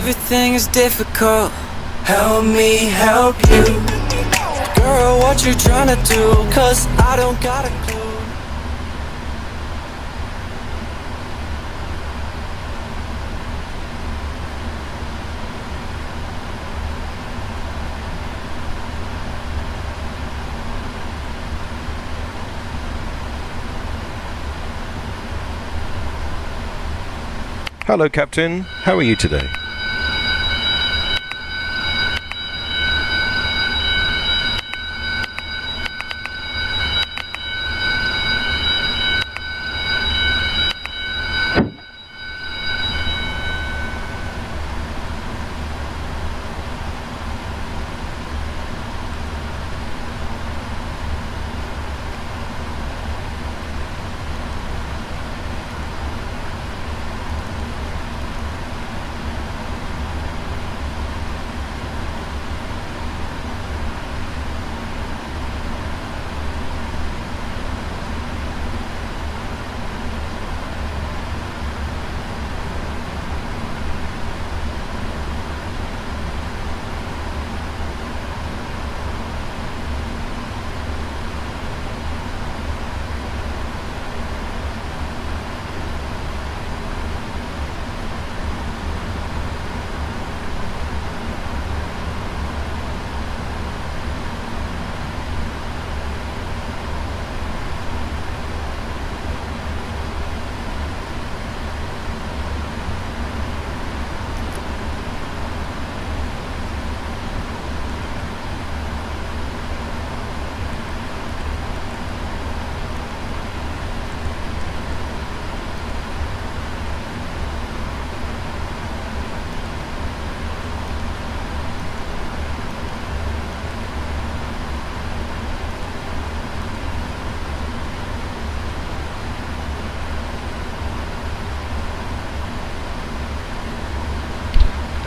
Everything is difficult. Help me help you. Girl, what you trying to do? Cause I don't got a clue. Hello, Captain. How are you today?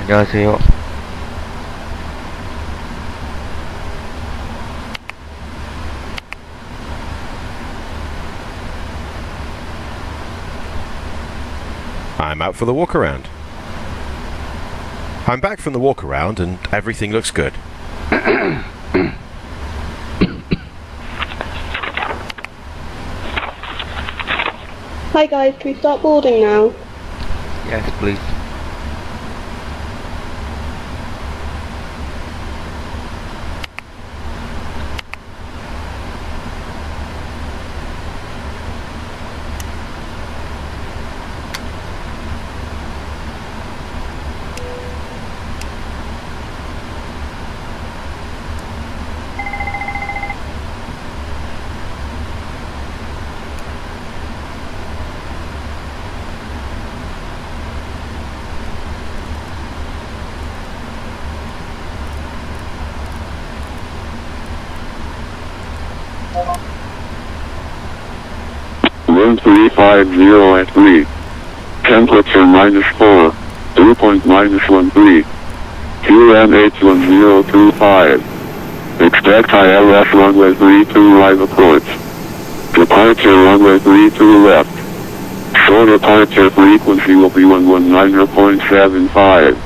안녕하세요. I'm out for the walk around. I'm back from the walk around and everything looks good. Hi guys, can we start boarding now? Yes, please. Wind 350 at 3. Temperature -4. Dew point -13. QNH1025. Expect ILS runway 32 right approach. Departure runway 32 left. Short departure frequency will be 119.75.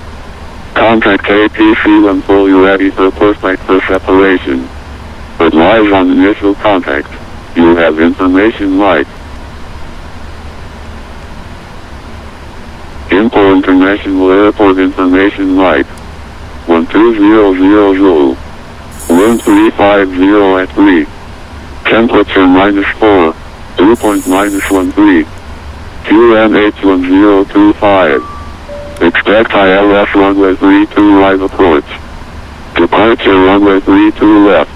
Contact APC when fully ready for prospector separation. Advise on initial contact. You have information light. Info International Airport Information Light. 12000. Wind 350 at 3. Temperature -4. Dew point -13. QNH1025. Expect ILS runway 32 right approach. Departure runway 32 left.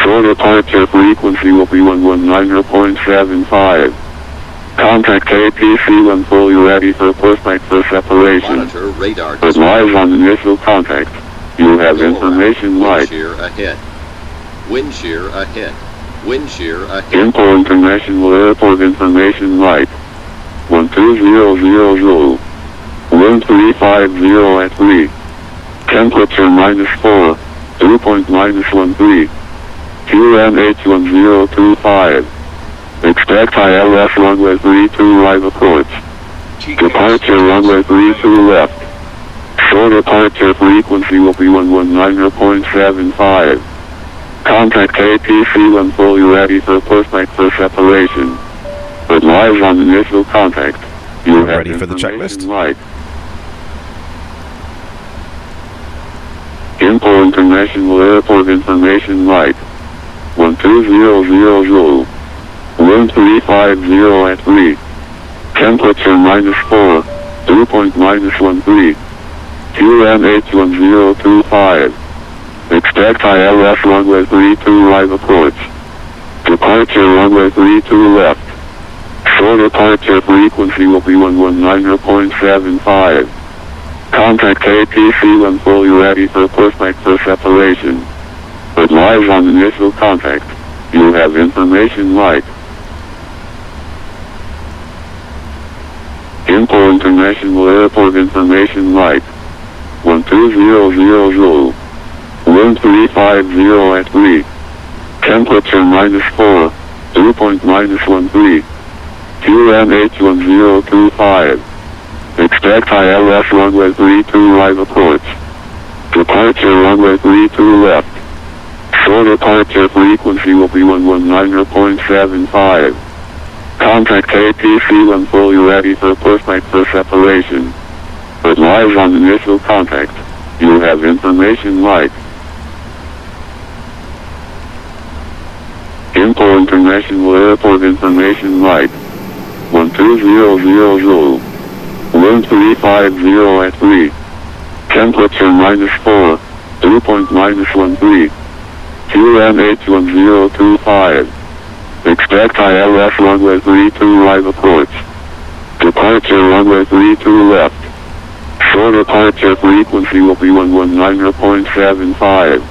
Short departure frequency will be 119.75. Contact APC when fully ready for prospector separation. Monitor radar. Advise on initial contact. You have information light. Wind shear ahead. Wind shear ahead. Wind shear ahead. Info International Airport Information Light. 12000. Wind 350 at 3. Temperature -4. Dew point -13. QNH1025. Expect ILS runway 32 right approach. Departure runway 32 left. Short departure frequency will be 119.75. Contact APC when fully ready for pushback for separation. Advise on initial contact. You have Ready for the checklist? Right. Info International Airport information right. 12000. 1350 at 3. Temperature -4. Dew point -13. QNH1025. Expect ILS runway 32 right approach. Departure runway 32 left. Short departure frequency will be 119.75. Contact APC when fully ready for pushback for separation. Advise on initial contact. You have information right. Info International Airport information right. 12000. 1350 at 3. Temperature -4. Dew point -13. QNH1025. Expect ILS runway 32 right approach. Departure runway 32 left. Short departure frequency will be 119.75. Contact APC when fully ready for pushback for separation. Advise on initial contact. You have information right. Info International Airport information right. 12000. 1350 at 3. Temperature -4. Dew point -13. QNH1025. Expect ILS runway 32 right approach. Departure runway 32 left. Short departure frequency will be 119.75.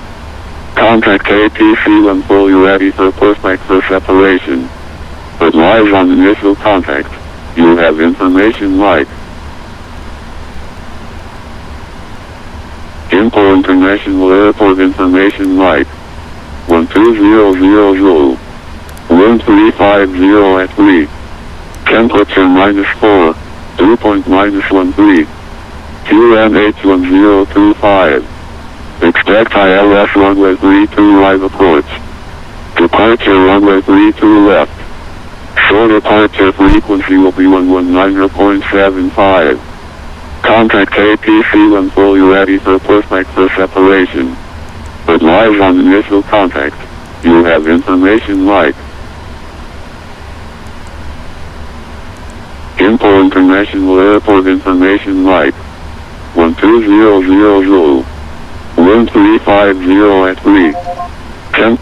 Contact APC when fully ready for pushback for separation. Advise on initial contact. You have information right. Info International Airport information right. 12000. 1350 at 3. Temperature -4. Dew point -13. QNH1025. Expect ILS runway 32 right approach. Departure runway 32 left. Short departure frequency will be 119.75. Contact APC when fully ready for pushback for separation. Advise on initial contact. You have information right. Info International Airport information right. 12000. 1350 at 3. Temp.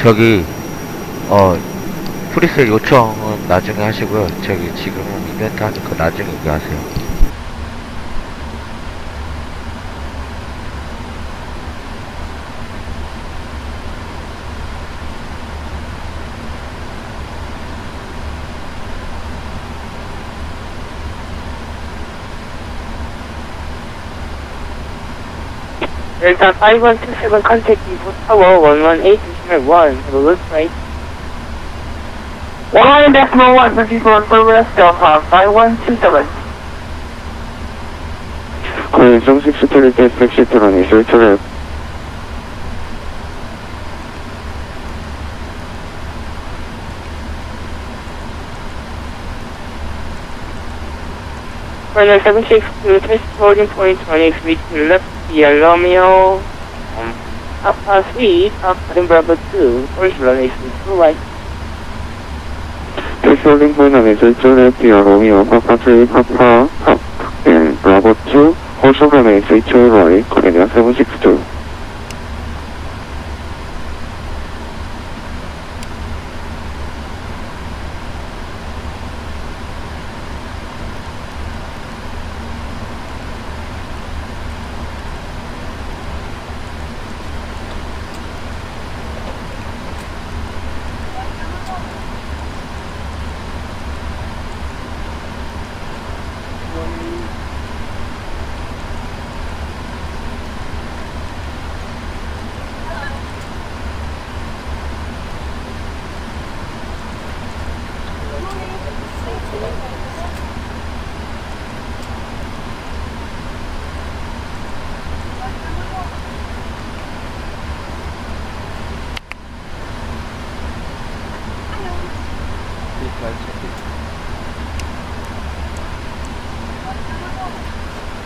저기 프리스 요청은 나중에 하시고요. 저기 지금은 이벤트 하니까 나중에 얘기하세요. 일단 5127 contact Evo Tower 118 1 for the loop rate 100.1 for people for rest of 5127. 정식 스토리 때 백시트로니 실투랩. Runway 76 to test boarding point 23 to left via Romeo Papa 3, Papa Bravo 2, first runway 2 right. Test boarding point on 실투랩 via Romeo Papa 3, Papa Bravo 2, also runway 2 right, Korea 762.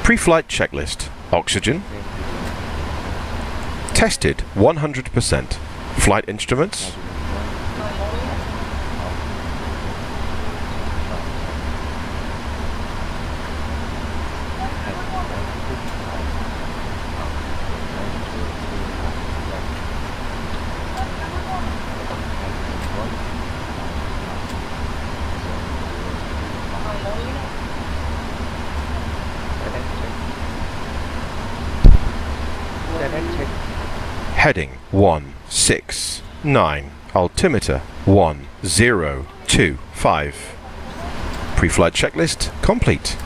Pre-flight checklist. Oxygen. Tested 100%. Flight instruments. Heading 169. Altimeter 1025. Pre-flight checklist complete.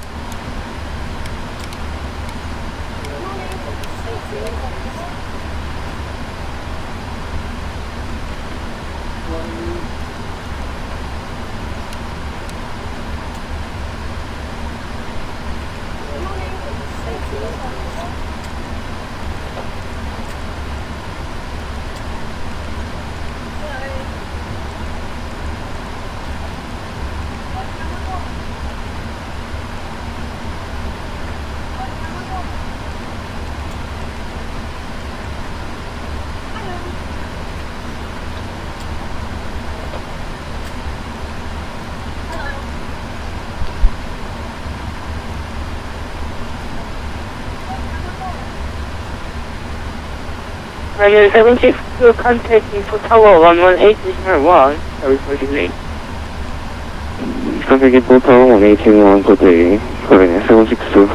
Radio 762 contacting for Tower 118.1, service for delay. Contacting for Tower 118.1, good day, 762.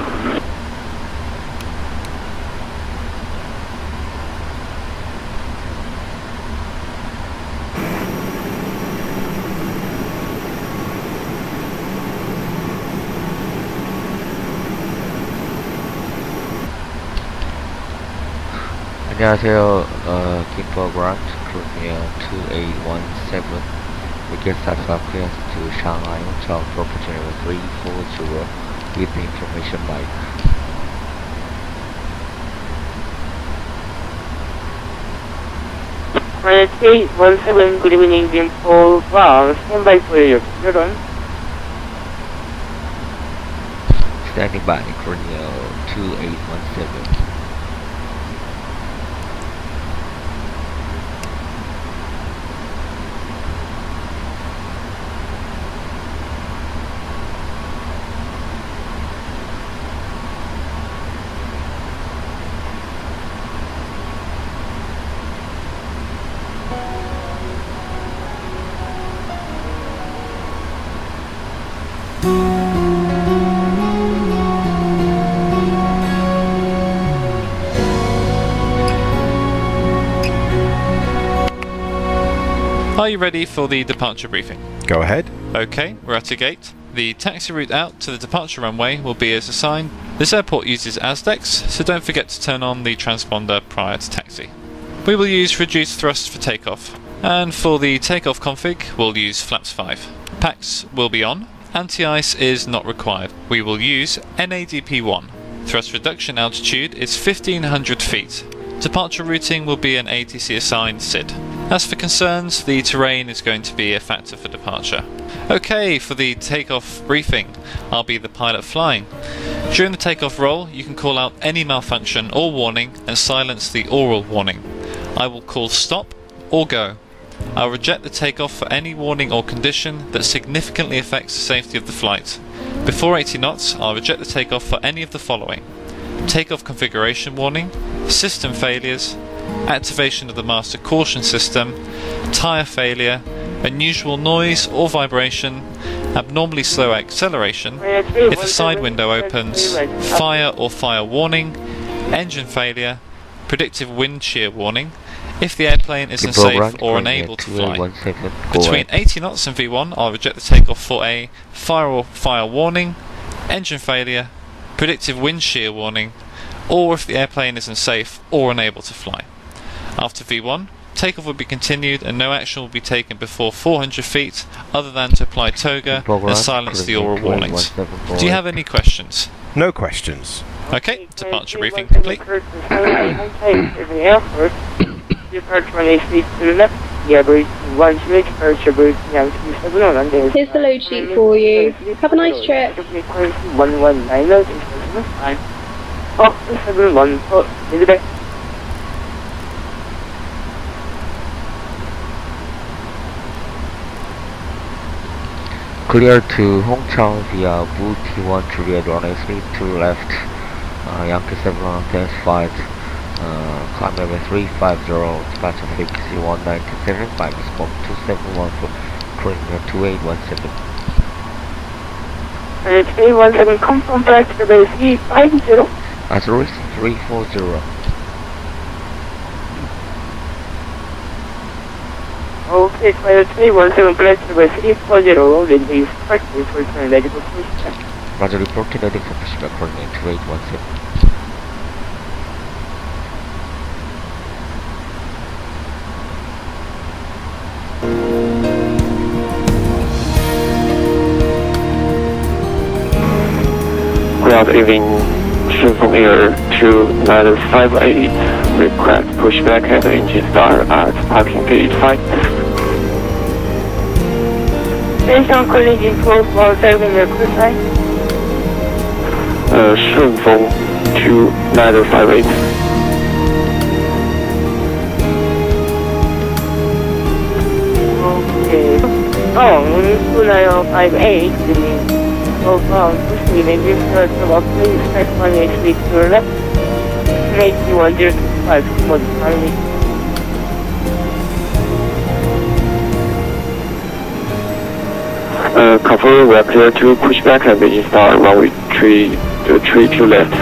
안녕하세요. Kimpo Grant, Korea 2817. We get SATSA clearance to Shanghai, Hongqiao, property number 340 with the information mic. Radio 817, good evening, Kimpo Grant, stand by for your children. Standing by, Korea 2817. Are you ready for the departure briefing? Go ahead. Okay, we're at a gate. The taxi route out to the departure runway will be as assigned. This airport uses Ezdok, so don't forget to turn on the transponder prior to taxi. We will use reduced thrust for takeoff. And for the takeoff config, we'll use flaps 5. PAX will be on. Anti-ice is not required. We will use NADP1. Thrust reduction altitude is 1500 feet. Departure routing will be an ATC assigned SID. As for concerns, the terrain is going to be a factor for departure. Okay, for the takeoff briefing, I'll be the pilot flying. During the takeoff roll, you can call out any malfunction or warning and silence the oral warning. I will call stop or go. I'll reject the takeoff for any warning or condition that significantly affects the safety of the flight. Before 80 knots, I'll reject the takeoff for any of the following: takeoff configuration warning, system failures, activation of the master caution system, tyre failure, unusual noise or vibration, abnormally slow acceleration, if a side window opens, fire or fire warning, engine failure, predictive wind shear warning, if the airplane is unsafe or unable to fly. Between 80 knots and V1, I'll reject the takeoff for a fire or fire warning, engine failure, predictive wind shear warning, or if the airplane is unsafe or unable to fly. After V1, takeoff will be continued and no action will be taken before 400 feet other than to apply Toga and silence the oral warnings. Do you have any questions? No questions. Okay, departure briefing complete. Departure 20 feet to the left. Yeah, bridge 1 switch, first bridge, now 27 on there. Here's the load sheet for you. Have a nice trip. 119, fine. Oh, 71, oh, in the back. Clear to Hongqiao via Blue T1 Juliet runway 32 left, Yankee 710 flight, climb level 350, departure frequency 197, climb scope 271 for cruising 2817. And 317, confirm back to the base 350. As a risk 340. Okay, clear 317, back to the base 340, then please practice for return ready for pushback. Roger, reporting ready for pushback, coordinate 2817. Ground evening, Shenzhen Air 2958, request pushback at engine start at parking gate 5. Station calling in 1217, request line. Shenzhen 2958. Okay. Oh, 2958, so pushing engine start from up to start 183 to the left. 81025, modifying. Confirm we are clear to push back at the engine start runway 32 left.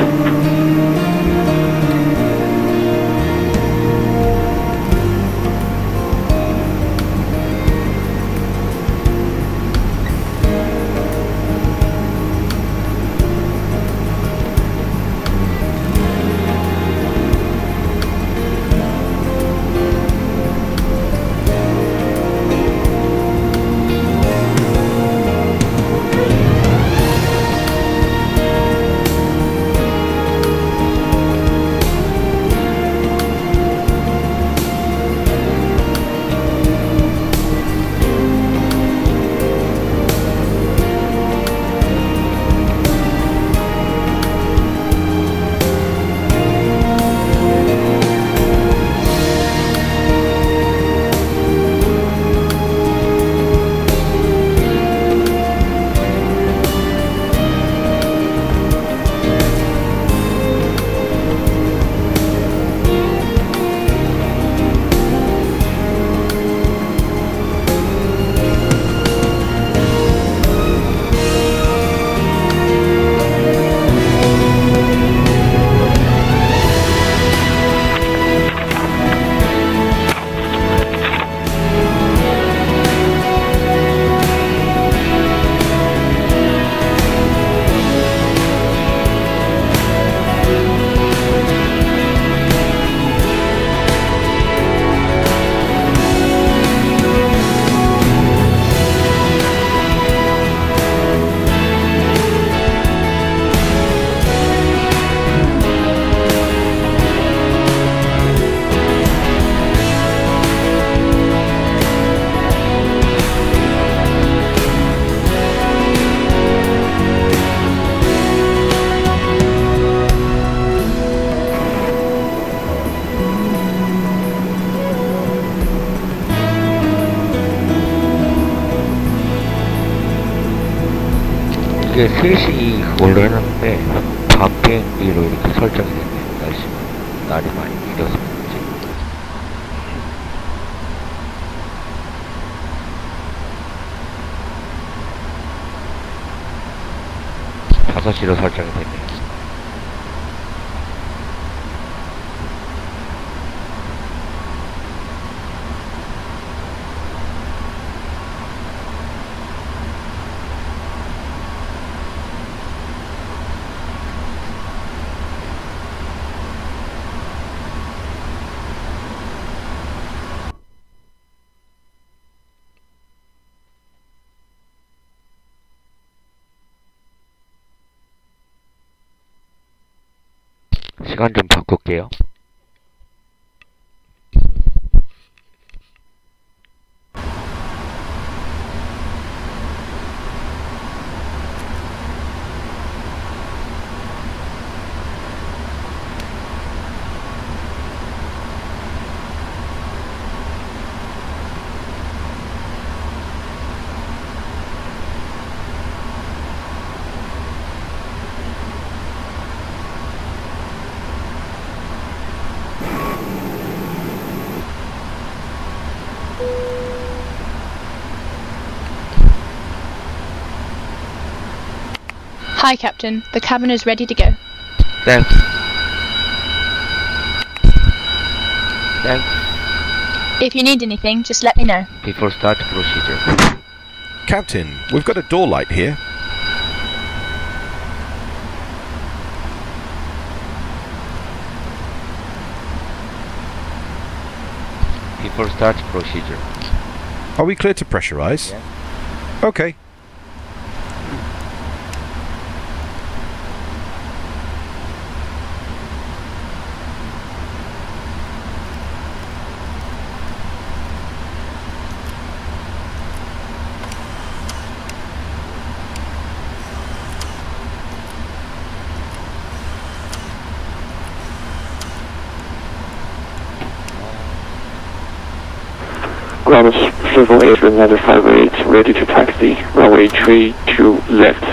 이게 3시 원래는데 밤 비행기로 이렇게 설정이 됐네요. 날이 많이 이려서 그런지. 5시로 설정이 됐네요. 시간 좀 바꿀게요. Hi, Captain. The cabin is ready to go. Thanks. Thanks. If you need anything, just let me know. Before start procedure. Captain, we've got a door light here. Before start procedure. Are we clear to pressurize? Yeah. Okay. Ground Civil Air Ladder 58, ready to taxi, runway 32 left.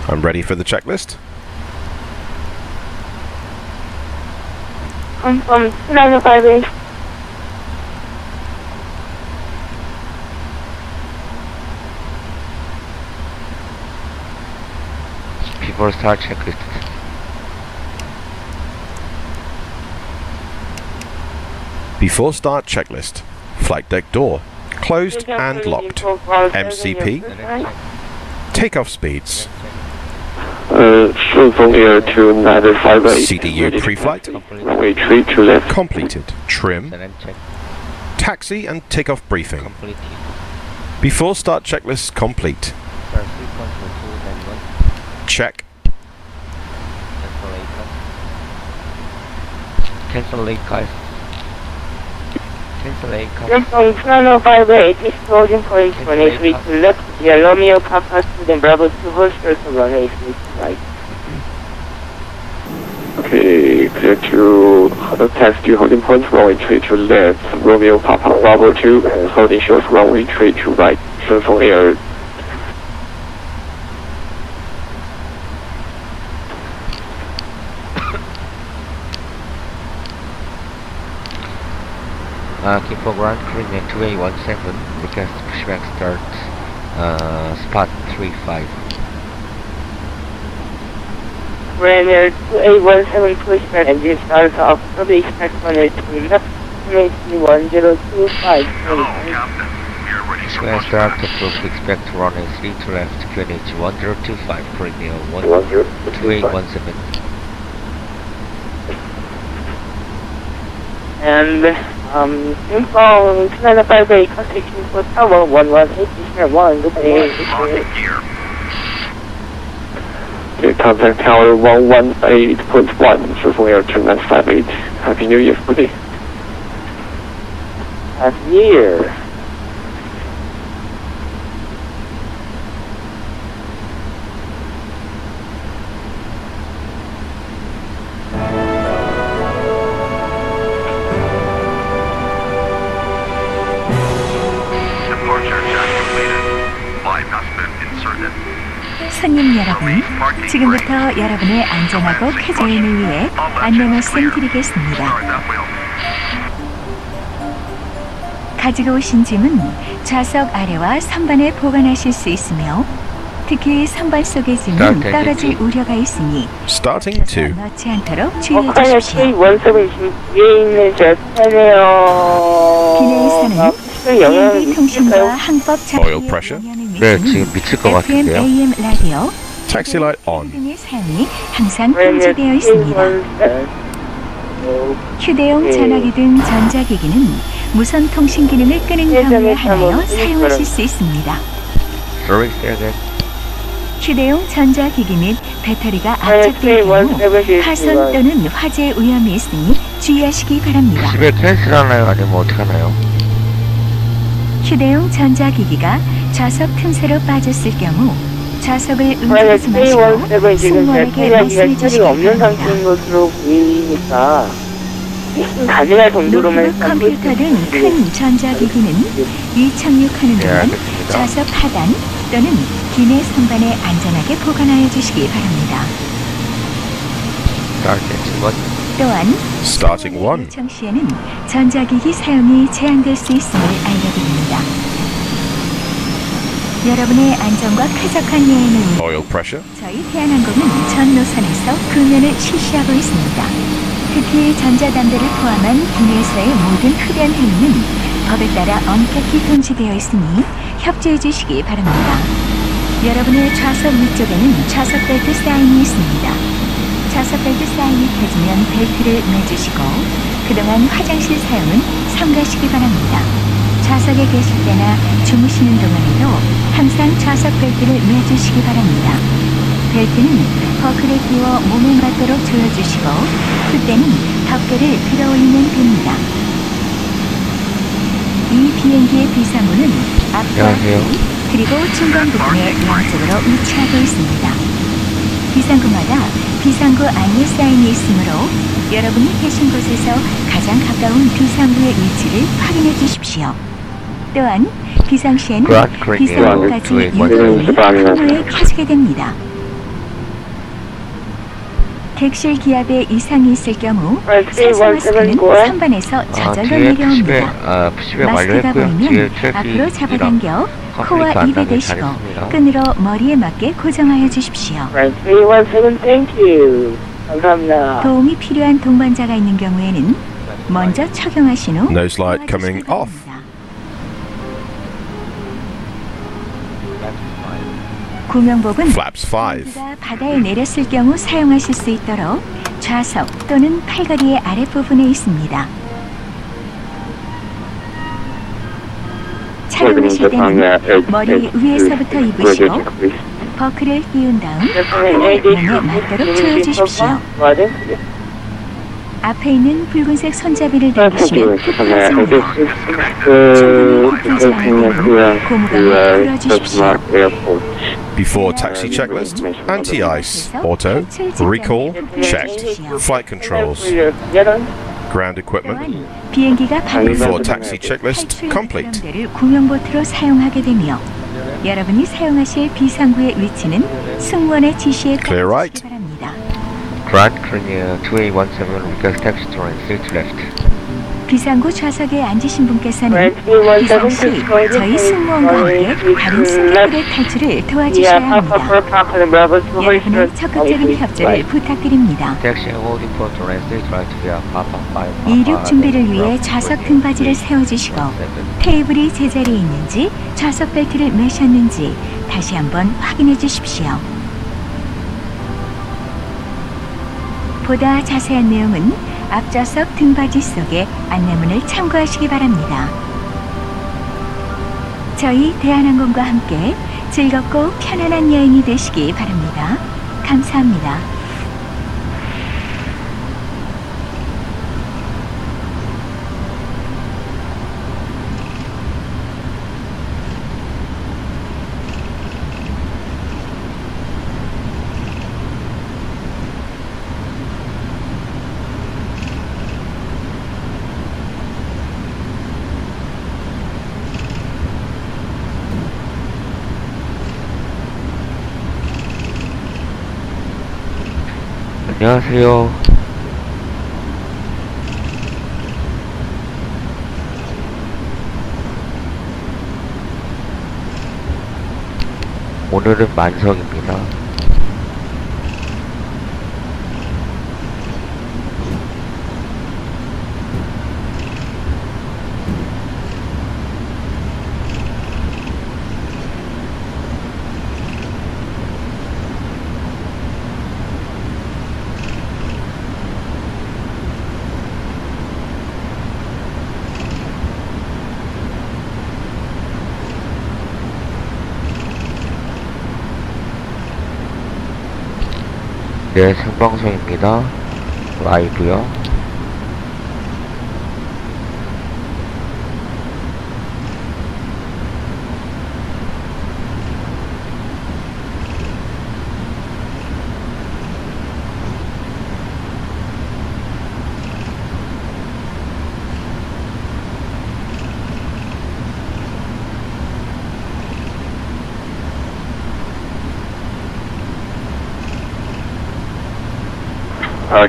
I'm ready for the checklist. I'm from 958. Before start checklist. Before start checklist. Flight deck door. Closed and locked. MCP. Takeoff speeds. Civil Air to Ladder 58. CDU pre-flight. Runway 32 left. Completed. Trim. Check. Taxi and takeoff briefing. Complete. Before start checklist complete. Start sequence for 2 and 1. Check. Cancel late guys. Cancel late guys. From 958, explosion point 23 to left, via Romeo Papa Student Bravo 2 Holster to runway 3 right. Okay, clear to taxi holding point, runway 32 left, Romeo Papa Bravo 2, and holding short runway 32 right, Civil Air. Keep for ground, Korean 2817, request pushback start, spot 35. Ryanair 2817 pushback engine starts off, probably expect runway 2 left, runway 1025. Pushback start, approach, expect runway 3 to left, QNH 1025, Korean 2817. And info 958, contact for tower 118.1, good day. Okay, contact tower 118.1, Civil Air to 958. Happy New Year, buddy. Happy New Year. 손님 여러분, 지금부터 여러분의 안전하고 쾌적을 위해 안내 말씀 드리겠습니다. 가지고 오신 짐은 좌석 아래와 선반에 보관하실 수 있으며 특히 선반 속의 짐은 떨어질 우려가 있으니 Starting 2. 넣지 않도록 주의해 주십시오. 기내에서는 비행기 통신과 항법 Oil pressure. 네, 지금 미칠 것 FM, 같은데요. AM 라디오 Taxi light on. 등의 사용이 항상 금지되어 있습니다. 휴대용 전화기 등 전자기기는 무선 통신 기능을 끄는 경우에 한하여 사용하실 수 있습니다. 휴대용 전자기기 및 배터리가 압착될 경우 파손 또는 화재 위험이 있으니 주의하시기 바랍니다. 집에 캔슬하나요? 아니면 어떻게 하나요? 휴대용 전자기기가 좌석 틈새로 빠졌을 경우 좌석을 움직이지 마시고 승무원에게 말씀해 주시기 바랍니다. 노트북, 컴퓨터 등 큰 전자기기는 이착륙하는 동안 좌석 하단 또는 기내 선반에 안전하게 보관하여 주시기 바랍니다. 또한 Starting 1. 요청 시에는 전자기기 사용이 제한될 수 있음을 알려드립니다. 여러분의 안전과 쾌적한 여행을 위해 Oil pressure. 저희 대한항공은 전 노선에서 금연을 실시하고 있습니다. 특히 전자담배를 포함한 기내에서의 모든 흡연 행위는 법에 따라 엄격히 통지되어 있으니 협조해 주시기 바랍니다. 여러분의 좌석 위쪽에는 좌석 벨트 사인이 있습니다. 좌석 벨트 사인이 켜지면 벨트를 매주시고 그동안 화장실 사용은 삼가시기 바랍니다. 좌석에 계실 때나 주무시는 동안에도 항상 좌석 벨트를 매주시기 바랍니다. 벨트는 버클에 끼워 몸에 맞도록 조여주시고 그때는 덮개를 들어올리면 됩니다. 이 비행기의 비상구는 앞과 뒤 그리고 중간 부분에 양쪽으로 위치하고 있습니다. 비상구마다 비상구 안내 사인이 있으므로 여러분이 계신 곳에서 가장 가까운 비상구의 위치를 확인해 주십시오. 또한 비상시에는 비상구까지 유도문이 항로에 켜지게 됩니다. 객실 기압에 이상이 있을 경우 산소 마스크는 선반에서 저절로 내려옵니다. 마스크가 보이면 앞으로 잡아당겨 코와 입에 대시고 끈으로 머리에 맞게 고정하여 주십시오. 도움이 필요한 동반자가 있는 경우에는 먼저 착용하신 후 Nose light coming off. 구명복은 Flaps 5. 비행기가 바다에 내렸을 경우 사용하실 수 있도록 좌석 또는 팔걸이의 아랫부분에 있습니다. 착용하실 때는 머리 위에서부터 입으시고 버클을 띄운 다음 몸에 맞도록 조여주십시오. 앞에 있는 붉은색 손잡이를 당기시면 급해집니다. 충분히 고프지 않을 때는 고무감을 풀어주십시오. Before taxi checklist, anti-ice, auto, recall, checked, flight controls, ground equipment. 비행기가 Before taxi checklist complete. 를 구명보트로 사용하게 되며 여러분이 사용하실 비상구의 위치는 승무원의 지시에 Clear right. 바랍니다. Grand Clear 2817 request taxi to right, seat left. 비상구 좌석에 앉으신 분께서는 비상시 저희 승무원과 함께 다른 승객들의 탈출을 도와주셔야 합니다. 여러분의 적극적인 협조를 부탁드립니다. 이륙 준비를 위해 좌석 등받이를 세워주시고 테이블이 제자리에 있는지 좌석 벨트를 매셨는지 다시 한번 확인해 주십시오. 보다 자세한 내용은 앞좌석 등받이 속의 안내문을 참고하시기 바랍니다. 저희 대한항공과 함께 즐겁고 편안한 여행이 되시기 바랍니다. 감사합니다. 안녕하세요. 오늘은 만석입니다. 네, 생방송입니다. 라이브요.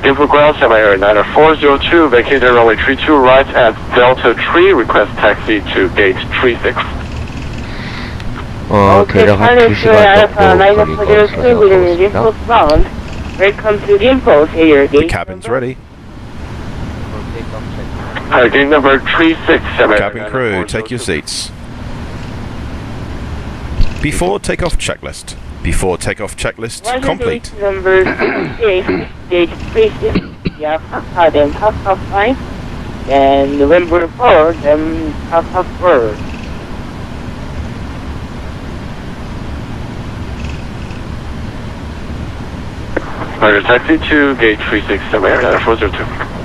Give for ground semi-air 9402, vacate runway 32 right at Delta 3, request taxi to gate 36. 대략 한 2시간 정도 걸릴 것으로 생각하고 있습니다. Welcome to Impulse here. The cabin's ready. Gate number 367. Cabin crew, take your seats. Before takeoff checklist. Before takeoff checklist complete. Number 6, stage 36, yeah, then Takeoff 5, and November 4, then Takeoff 4. Roger, taxi to gate 367, air 402.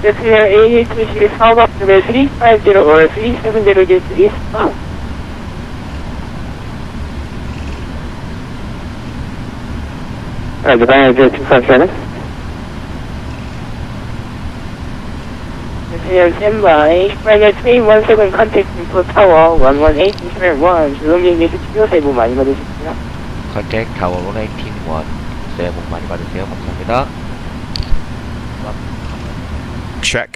This here AH2 is found up to 350 or 370 gate east. The band is 257. This here standby. Flight 317 contact info tower 118.1. 조용히 내리시고요. 새해 복 많이 받으십시오. 컨택 타워 118.1. 새해 복 많이 받으세요. 감사합니다. Check.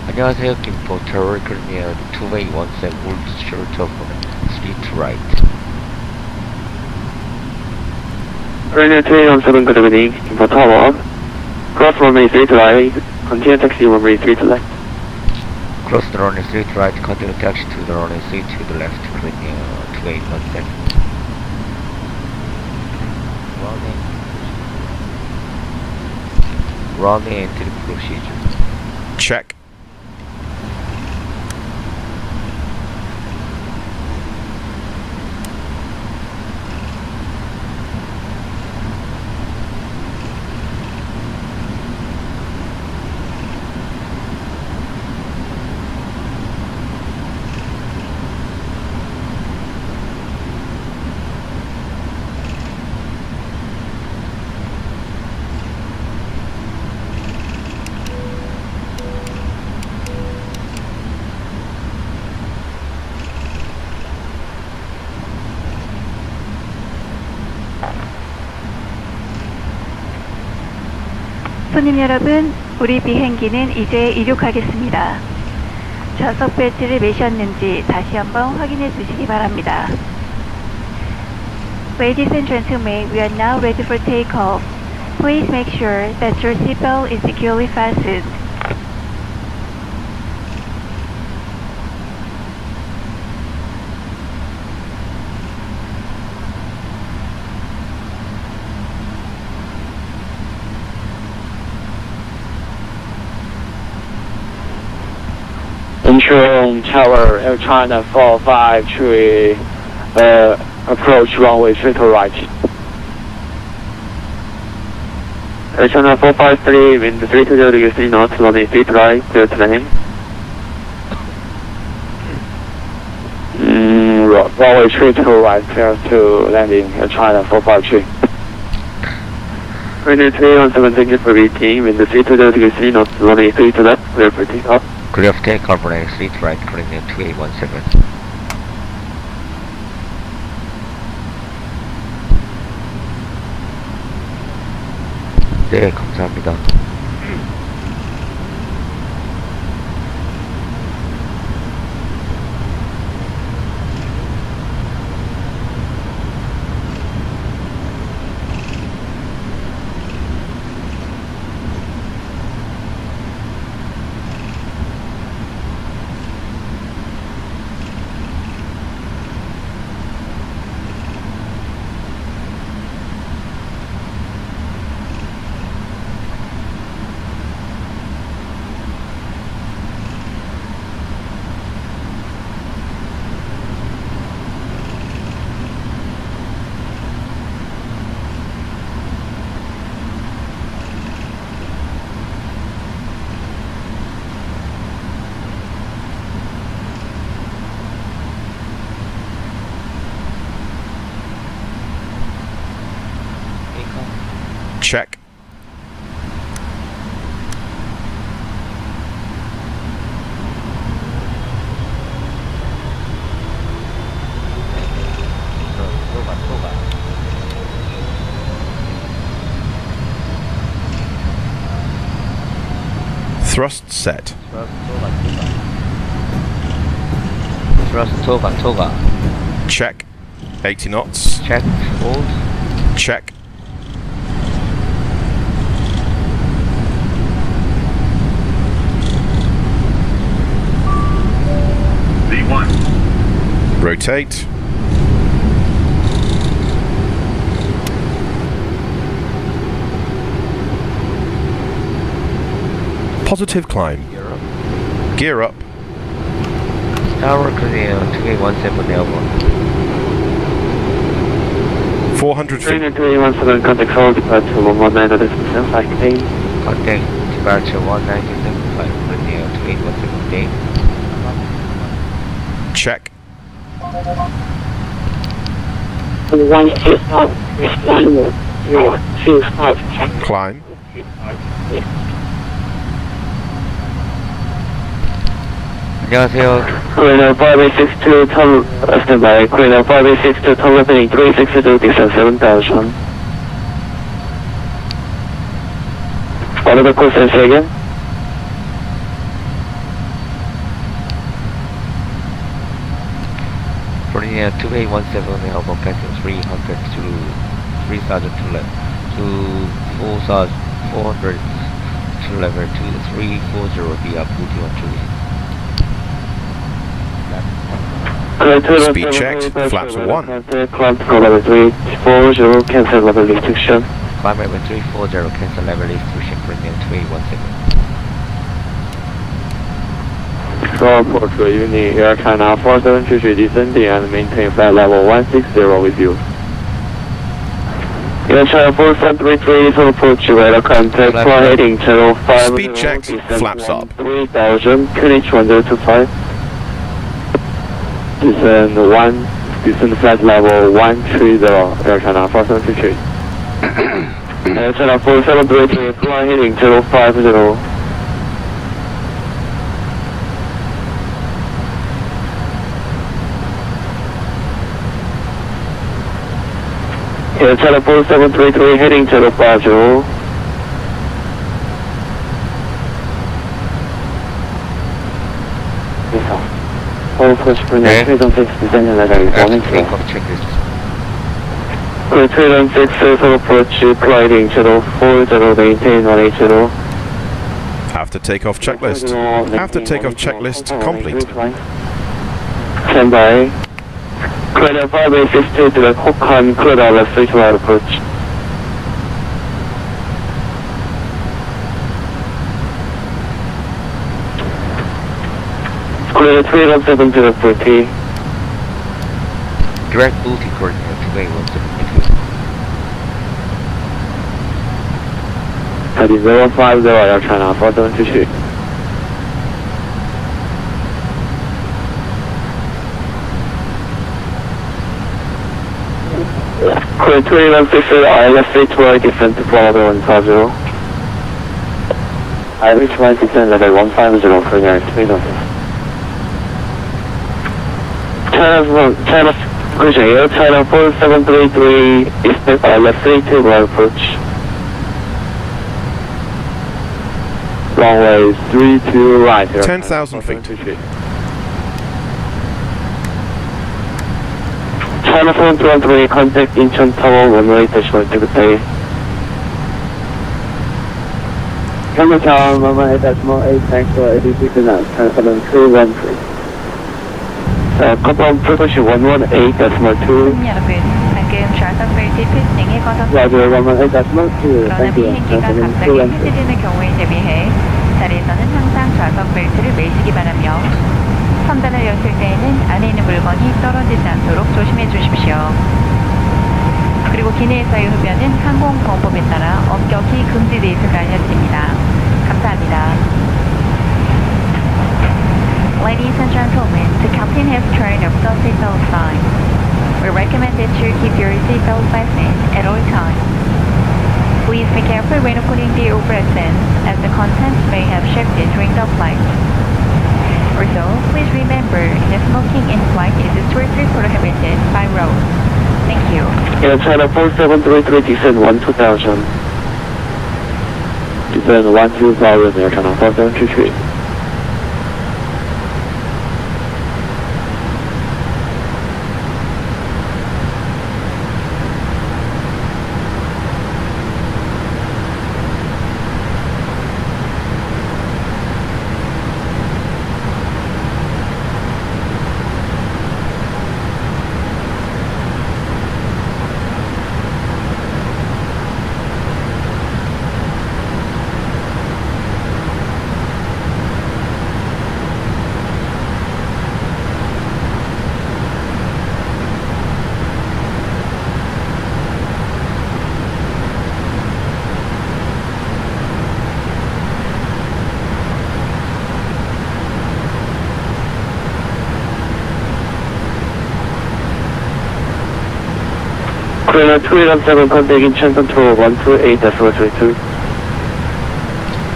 안녕하세요. 김포 Tower Premier 2817 Wood Short of Street Right. Runway 317, good evening. Info tower. Cross runway 3 to right. Continue taxi runway 3 to left. Cross the runway 3 to right. Continue taxi to the runway 3 to the left. Premier 2817. Runway entry procedure. Check. 손님 여러분, 우리 비행기는 이제 이륙하겠습니다. 좌석 벨트를 매셨는지 다시 한번 확인해 주시기 바랍니다. Ladies and gentlemen, we are now ready for takeoff. Please make sure that your seatbelt is securely fastened. Incheon Tower, Air China 453, approach runway 3 to right. Air China 453, wind 320 degrees 3 knots, runway 3 to right, clear to landing. Runway 3 to right, clear to landing, Air China 453. Trainer 317, thank you for waiting. Wind 32.3 knots, runway 3 to left, clear for takeoff. Clear of takeoff, runway 3 to right, calling in 2817. 네, 감사합니다. Check. Thrust set. Thrust Toga. Check. 80 knots. Check. Hold. Check. V1. Rotate. Positive climb. Gear up. Tower clear 2817 elbow. 400 feet. Trainer 317, contact hold, departure 119.75, contain. Contact departure 1975, clear 2817 day. Check. 125. Climb. 안녕하세요. Trainer 5862, turn standby. Trainer 5862, turn left heading 360, descent 7000. What are the courses again? Korea 2817 elbow passing 300 to 3000 to left to 4400 to level 2340 via booty on Chubu. Speed checked. Flaps 1. Climb to level 340, cancel level restriction. Climb level 340, cancel level restriction, Korea 2817. Report to Unit Air China 472 descending and maintain flight level 160 with you. Air China 4733 is on approach you at contact flight heading channel 5. Speed checked. Flaps up. 3000, QNH 1025. Descend flight level 130, Air China 4733. Air China 4733, flight heading channel 50. Air China 4733 heading to the 50. All push for the 316 descending level warning. Takeoff checklist. 316 full approach, gliding channel 40, maintain 180. After takeoff checklist. After takeoff checklist complete. Stand by. Clear 5862 to the Hongqiao, clear out left 3 to right approach. Clear 317 to the 40. Direct booty coordinate 2817. Heading 050, Air China 4722. Korean 216 ILS 3 descent to Bravo 150. Irish 1 descent level 150 Korean speed office. China Collision Air China 4733 expect ILS 32 right approach. Runway 32 right. 10,000 feet. China 723 contact Incheon Tower runway decimal takeoff. Hongqiao runway decimal 8 thanks for 86 knots. China 723. confirm frequency 118.2. 여러분, 방금 좌석 벨트 필승에 Roger, 118.2. 그러나 Thank you. 비행기가 갑자기 해제되는 경우에 대비해 자리에서는 항상 좌석 벨트를 매시기 바라며 선단을 열실 때에는 안에 있는 물건이 떨어지지 않도록 조심해 주십시오. 그리고 기내에서의 흡연은 항공보험법에 따라 엄격히 금지되어 있음을 알려드립니다. 감사합니다. Ladies and gentlemen, the captain has turned off the seatbelt sign. We recommend that you keep your seatbelt fastened at all times. Please be careful when opening the Orbx as the contents may have shifted during the flight. Also, please remember that smoking in flight is strictly prohibited by law. Thank you. Air China 4733 descend 12000. Descend 12000 Air China 4733. Korean 217 contact Incheon control 128.32.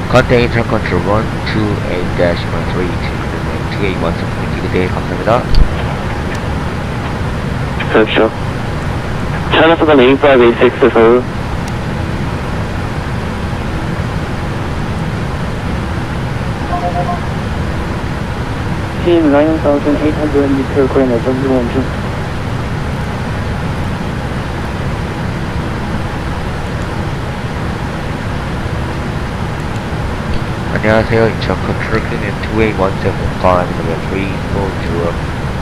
Contact Incheon control 128.32. 2817 기대 감사합니다. 그렇죠. China Southern 8586 서울. Team 9800 meter Korean Ezdok 중. 안녕하세요. 인천 컨트롤 클리닉 2817 climbing number 340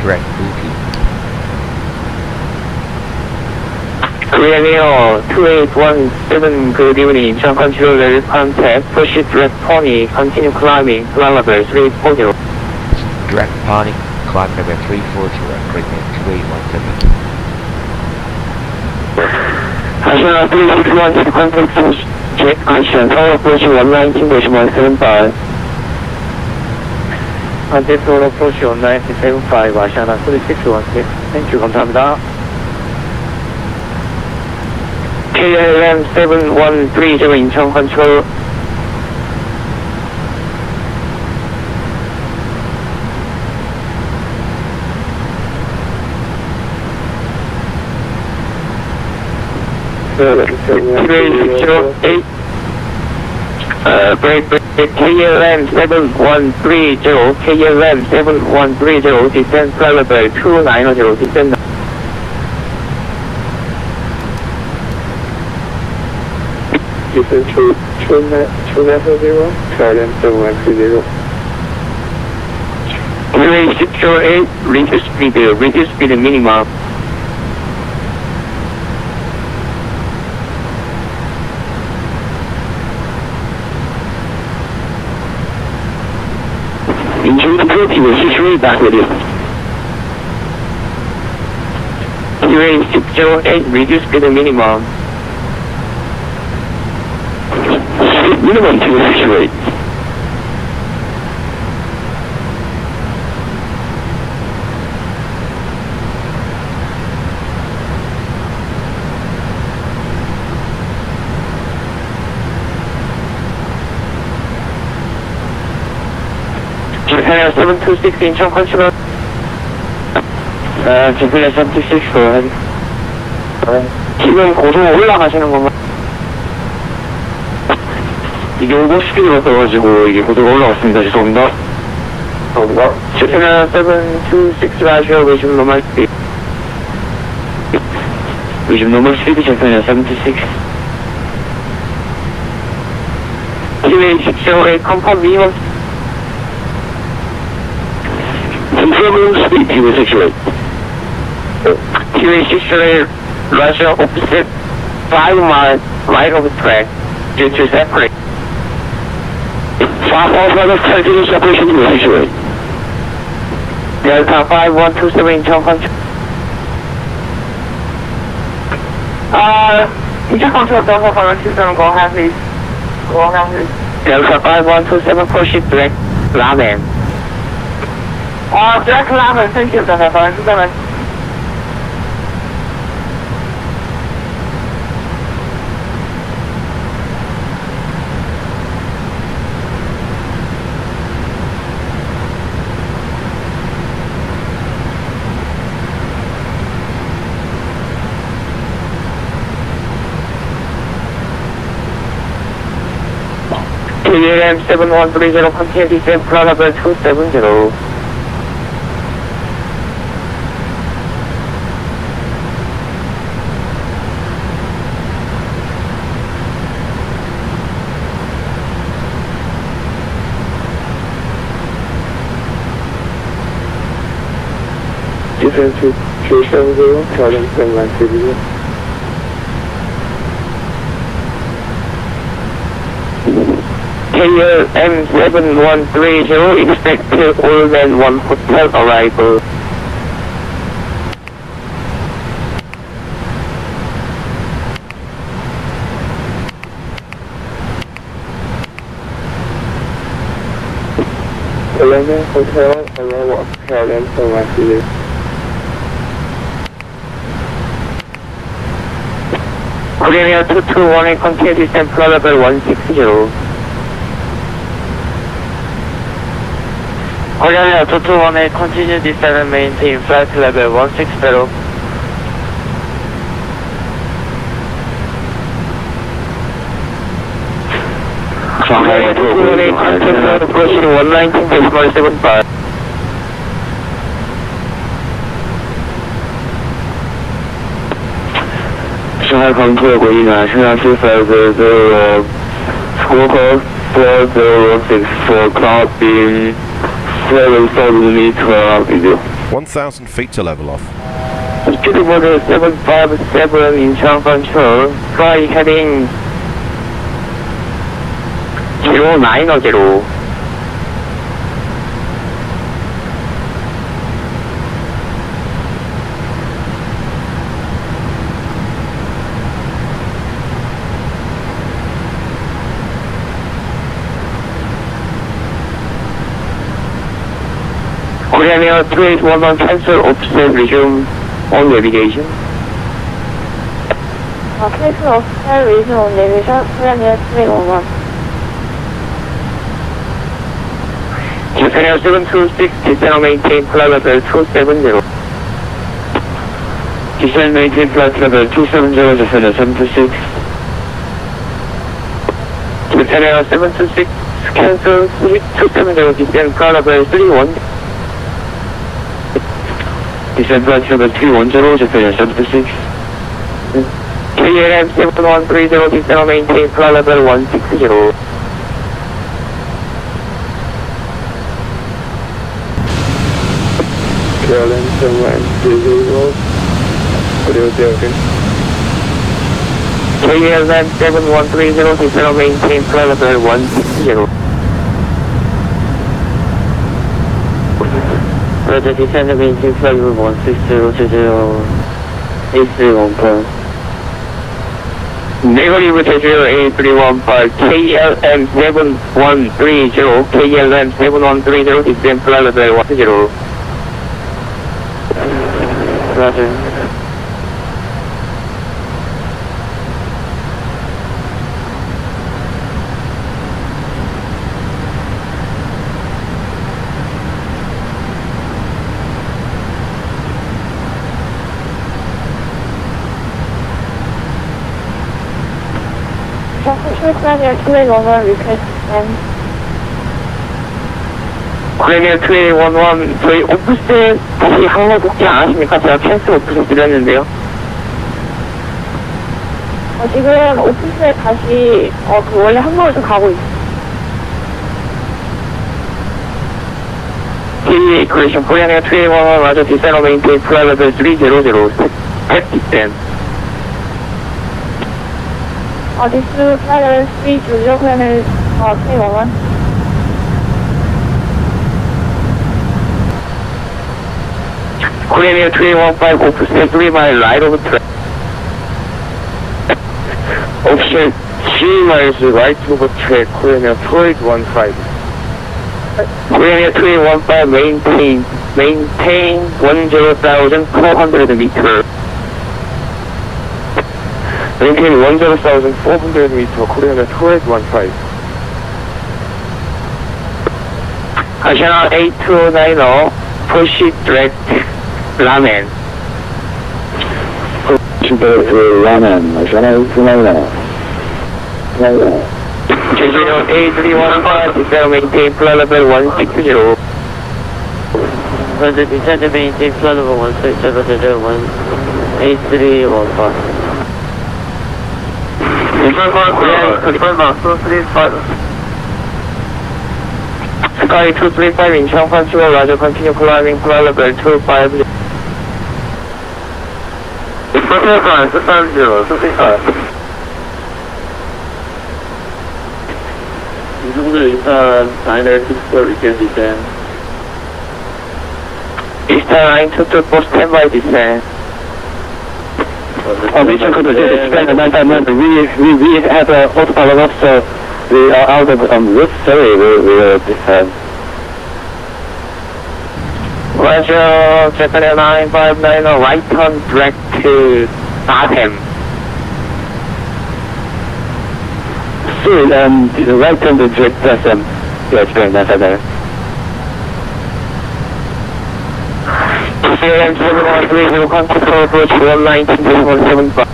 direct booty. Korean Air 2817 good evening. Incheon controller contact proceed direct pony continue climbing flight level 340. Direct pony climb number 340 clinic 2817. China 3616 contact check Incheon tower approach 119.175. Contact tower approach 119.75 China 3616. Thank you. 감사합니다. KLM 7130 인천 컨트롤. break KLM 7130, KLM 7130, descend flight level 290, descend. Descend 290, KLM 7130. Runway 608, reduce speed minimum. Incheon approach will situate back with you. Runway 608, reduce speed minimum. Speed minimum to situate. Japan 726 Incheon control. Japan 726 go ahead. 지금 고속 올라가시는 건가? 이게 오버 스피드가 떠가지고 이게 고속 올라갔습니다. 죄송합니다. Japan 726 Russia, resume normal speed. Resume normal speed, Japan 726. QA 608, confirm minimum. Confirm speed, QA 608. QA 608, Russia opposite 5 miles right of the track due to separate. 5 miles continue separation, QA 608. Delta 5127 Incheon control. Incheon control, Delta 5127, go ahead please. Go ahead please. Delta 5127, proceed direct Ramen. Direct Ramen, thank you, Delta 5127. KLM 7130, continue descent, flight level 270. Descent to 270, KLM 7130. KLM 7130, expect overland 1 hotel arrival. KLM hotel, arrival of KLM 7130. Korea 221, continue descent, flight level 160. Korea 221, continue descent and maintain flight level 160. Korea 221, continue approaching 119.75. Shanghai control going Shanghai 2500, score code 4064, cloud beam 7,000 meter. 1,000 feet to level off. Gigabyte 757 Incheon control, fly heading 090. Korean Air 2811 cancel offset resume on navigation. Cancel offset resume on navigation, Korean Air 2811. Japan Air 726, descend and maintain flight level 270. Descend and maintain flight level 270, Japan Air 726. Japan Air 726, cancel 270, descend flight level 31. Descent flight level 310, Japan Air 726. KLM 7130, descend and maintain flight level 160. KLM 7130, KLM 7130, descend and maintain flight level 160. Roger, descend and maintain flight level 160 to 8315. Negative Jeju 8315, KLM 7130, KLM 7130, descend flight level 160. Roger. Korean 211 request and Korean 211 저희 오프셋 다시 항로 복귀 안 하십니까? 제가 캔슬 오프셋 드렸는데요. 지금 오프셋 다시 그 원래 항로에서 가고 있어요. Equation Korean 211 Roger, descend or maintain flight level 300 at descent. This is flight level 300 Korean 211. Korean 215 open 3 mile right over track. Option 3 miles right over track, Korean 2815. Korean 215 maintain 10,400 meter. Maintain 10,400 meter, Korean 2815. Channel 8290, proceed direct ramen. Ramen, Channel 8290. Channel 8315, descend maintain flight level 160. Roger, descend to maintain flight level 160, 8315. Sky 235 Incheon Control, Roger, continue climbing flight level 250. 이승들 일단 라인을 픽스를 이렇게 descend. Eastern line 224 standby descend. Mission control, descend 951. We have an autopilot officer. We are out of route, sorry, we will descend. Roger, Japan 959, right turn direct to Vatsim. Soon, right turn to direct Vatsim. Yes, very nice, there. CLM 7130, control approach 119.175.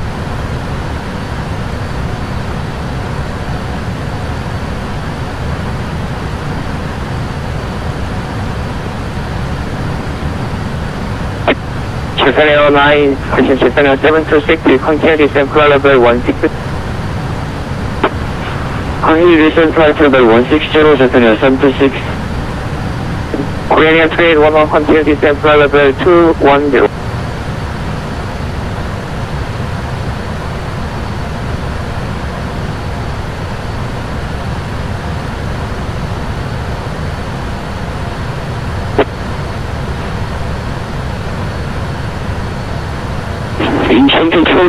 Japan Airlines, Japan 726, we continue descent flight level 160. Continue descent flight level 160, Japan 726. Korean 2811, continue descent flight level 210. Incheon control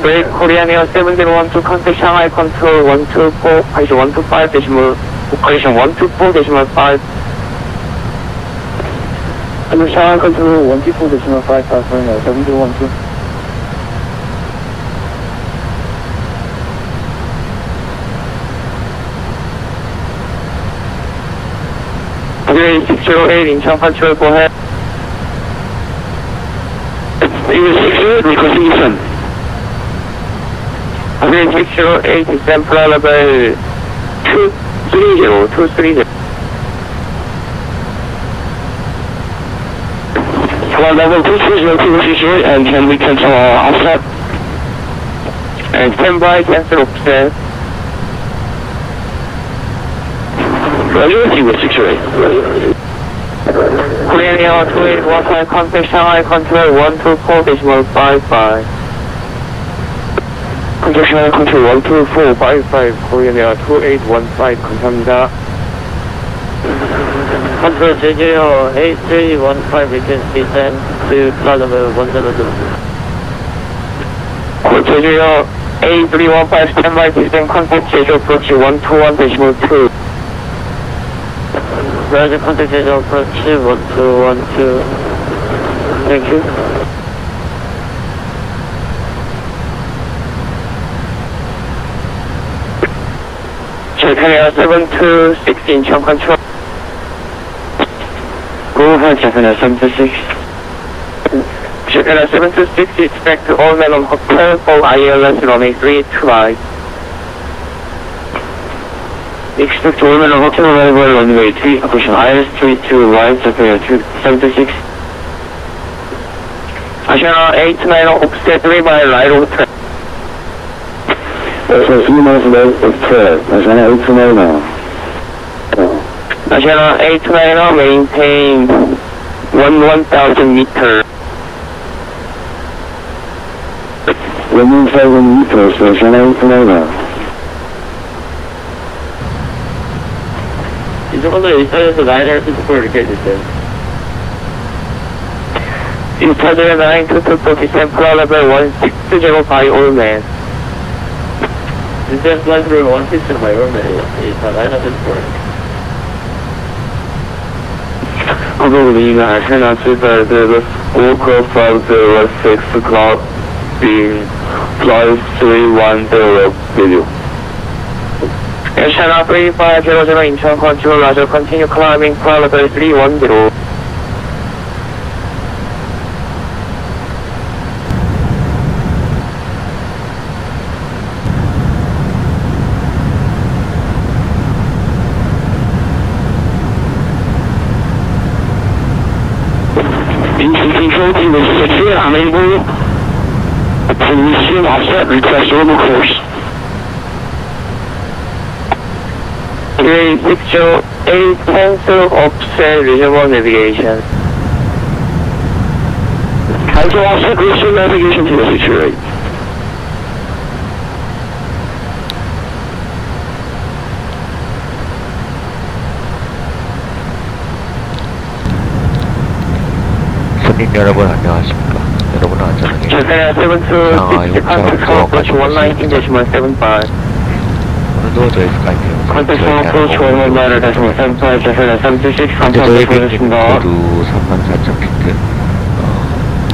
break, Korean Air 7012, contact Shanghai control 124, 125 decimal, operation 124.5. Hello, Shanghai control 124.5, Korean Air 7012. Korean 608, Incheon control, go ahead. It was 608, reconfirmation. Korean 608, descent flight level 230. Flight level 230, and can we cancel our offset? And standby, cancel offset. Roger, he was 608. Korean Air 2815, contact Shanghai control 124.55. Contact Shanghai control 124.55, Korean Air 2815, 감사합니다. Control JJO 8315, request descent to flight level 102. JJO 8315, standby descent, contact JJO approach 121.2. Roger, contact JJO approach 1212. Thank you. Japan Air 726, Incheon control. Go ahead, Japan Air 726. China 726, expect all men on hotel for ILS runway 325. Expect all men on hotel arrival runway 3, approaching ILS 325, Japan 726. China 89 offset 3 mile right over track. So 3 miles left of track, China 89 now. China 89 maintain 1,000 meter. 1,000 meters, so China 89 now. 이 정도 일선에서 라인 RCTP를 이렇게 해주세요. Incheon 9 total position flight level 160 by all men. Incheon flight level 160 by all men. It's a line RCTP. Although the China prepared the aircraft of the 6 o'clock being flight 310 video. Air China 3500 Incheon control, Roger, continue climbing flight level 310. Control was secure on Mainboard. Position offset, request orbital course. 360 cancel offset reservoir navigation. Cancel offset reservoir navigation to the secure. 손님 여러분 안녕하십니까? 여러분 안전하게 China 726 approach 119.75. 오늘도 저희 스카이프 Contact approach 119.75, China 726 현재 저희 비행기 감사드리겠습니다. 모두 34,000피트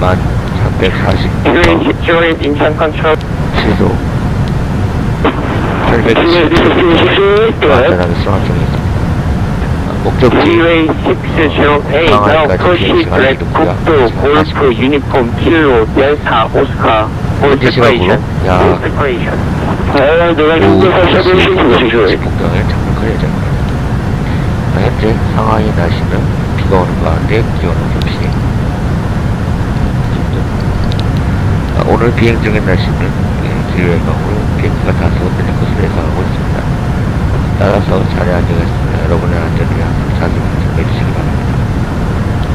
1,340m Join Incheon control. 시속 870 안전하게 수락 중입니다. 목적지 Freeway 608, now proceed red 국도, 골프, 유니폼, 킬로, 델타, 오스카, 현재 시각으로 약 내가 오후 5시 북경에 착륙할 예정입니다. 현재 상하이 날씨는 비가 오는 가운데 기온은 좀 오늘 비행 중인 날씨는 기후외곽으로 비행기가 다소 느린 것으로 예상하고 있습니다. 따라서 자리 앉아있으면 여러분의 안전을 위해 자주 말씀해 주시기 바랍니다.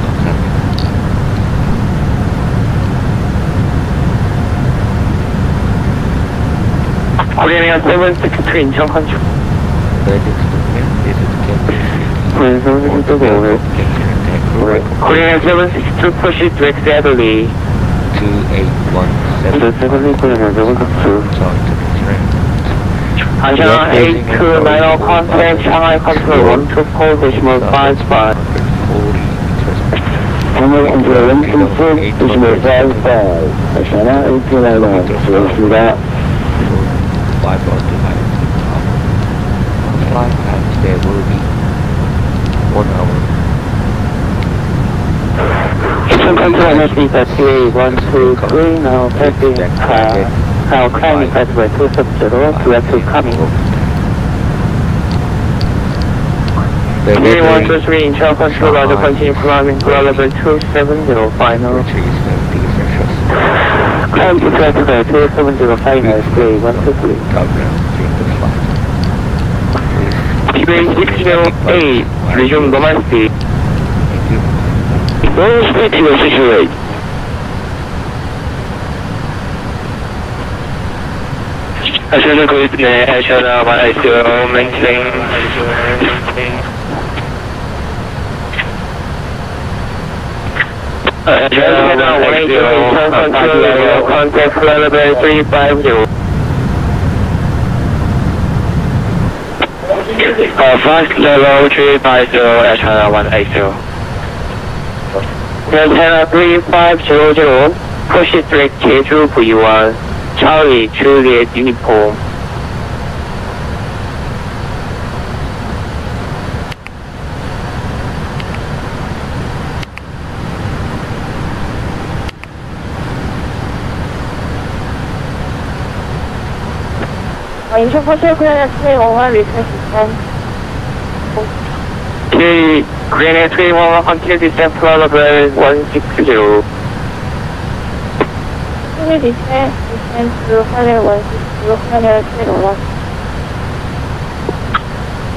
감사합니다. Korean 762 인천 컨트롤. Korean 762 proceed to exactly 2817 China 829 contact Shanghai control 124.55. Shanghai control 124.55. China 829 수고하셨습니다. Flight time today will be 1 hour. Incheon control message at 123 now passing now climbing pathway 270 to coming. 123 Incheon control, Roger, continue climbing to level 270 final. Climb to pathway 270 final, stay 123. P3D 608, resume normal speed. Normal speed to 608. China good, China 180, maintain. China 180, control, contact level 350. Flight level 350, China 180. China 3500, proceed direct Jeju V1. Charlie, Juliet, uniform. 인천 컨트롤 클리어 311 request descent. Okay, Green 311 continue descent flight level 160. Continue descent to flight level 160, Green 311.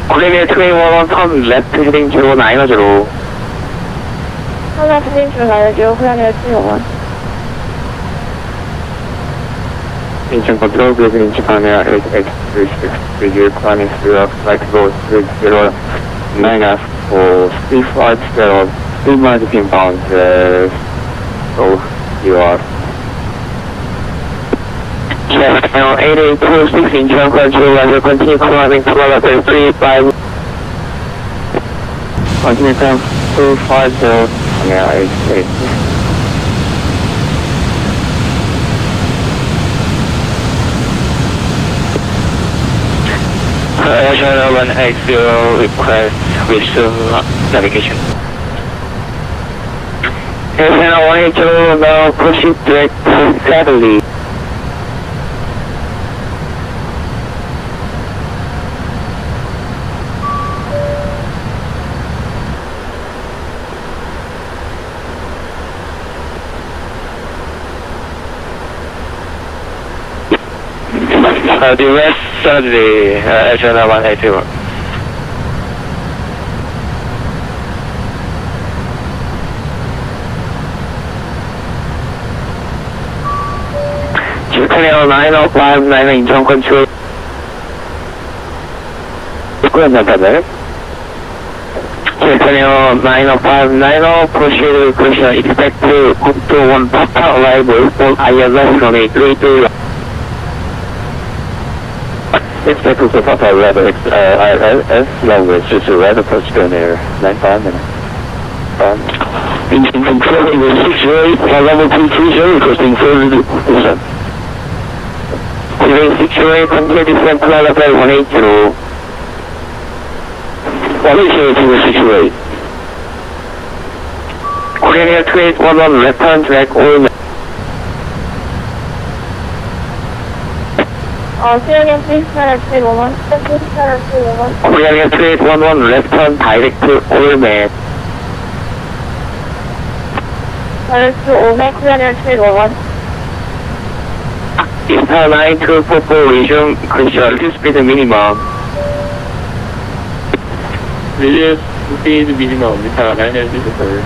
Green 311 turn left heading 090. Turn left heading 090, Green 311. Incheon control group in Japan Air 8X36 radio climbing through a flight goal 309F for speed flight scale of 3 miles inbound, so you are. Channel 8826 Incheon control and continue climbing to level 35. Continue climb 250, yeah, 886. Channel 180 request resume navigation. Channel 180 now proceed direct steadily. Direct steadily, Channel 180. Channel 9059 Incheon control. Channel 9059 proceed question expect to Hongqiao to 1 Papa arrival on ILS from 832. Expect to Papa arrival ILS language is red approach to near 95 minutes. Incheon control is 68 level 230 requesting further descent. Today 68 continue descent to level 180. 180 to 68. Korean 2811 left hand track all. Say again, please, Channel 311. Please, Channel 311. Korean 2811 left hand direct to all man. Channel 209, Korean 311. Star 9244 resume crucial speed minimum. Release speed minimum, Star 9244.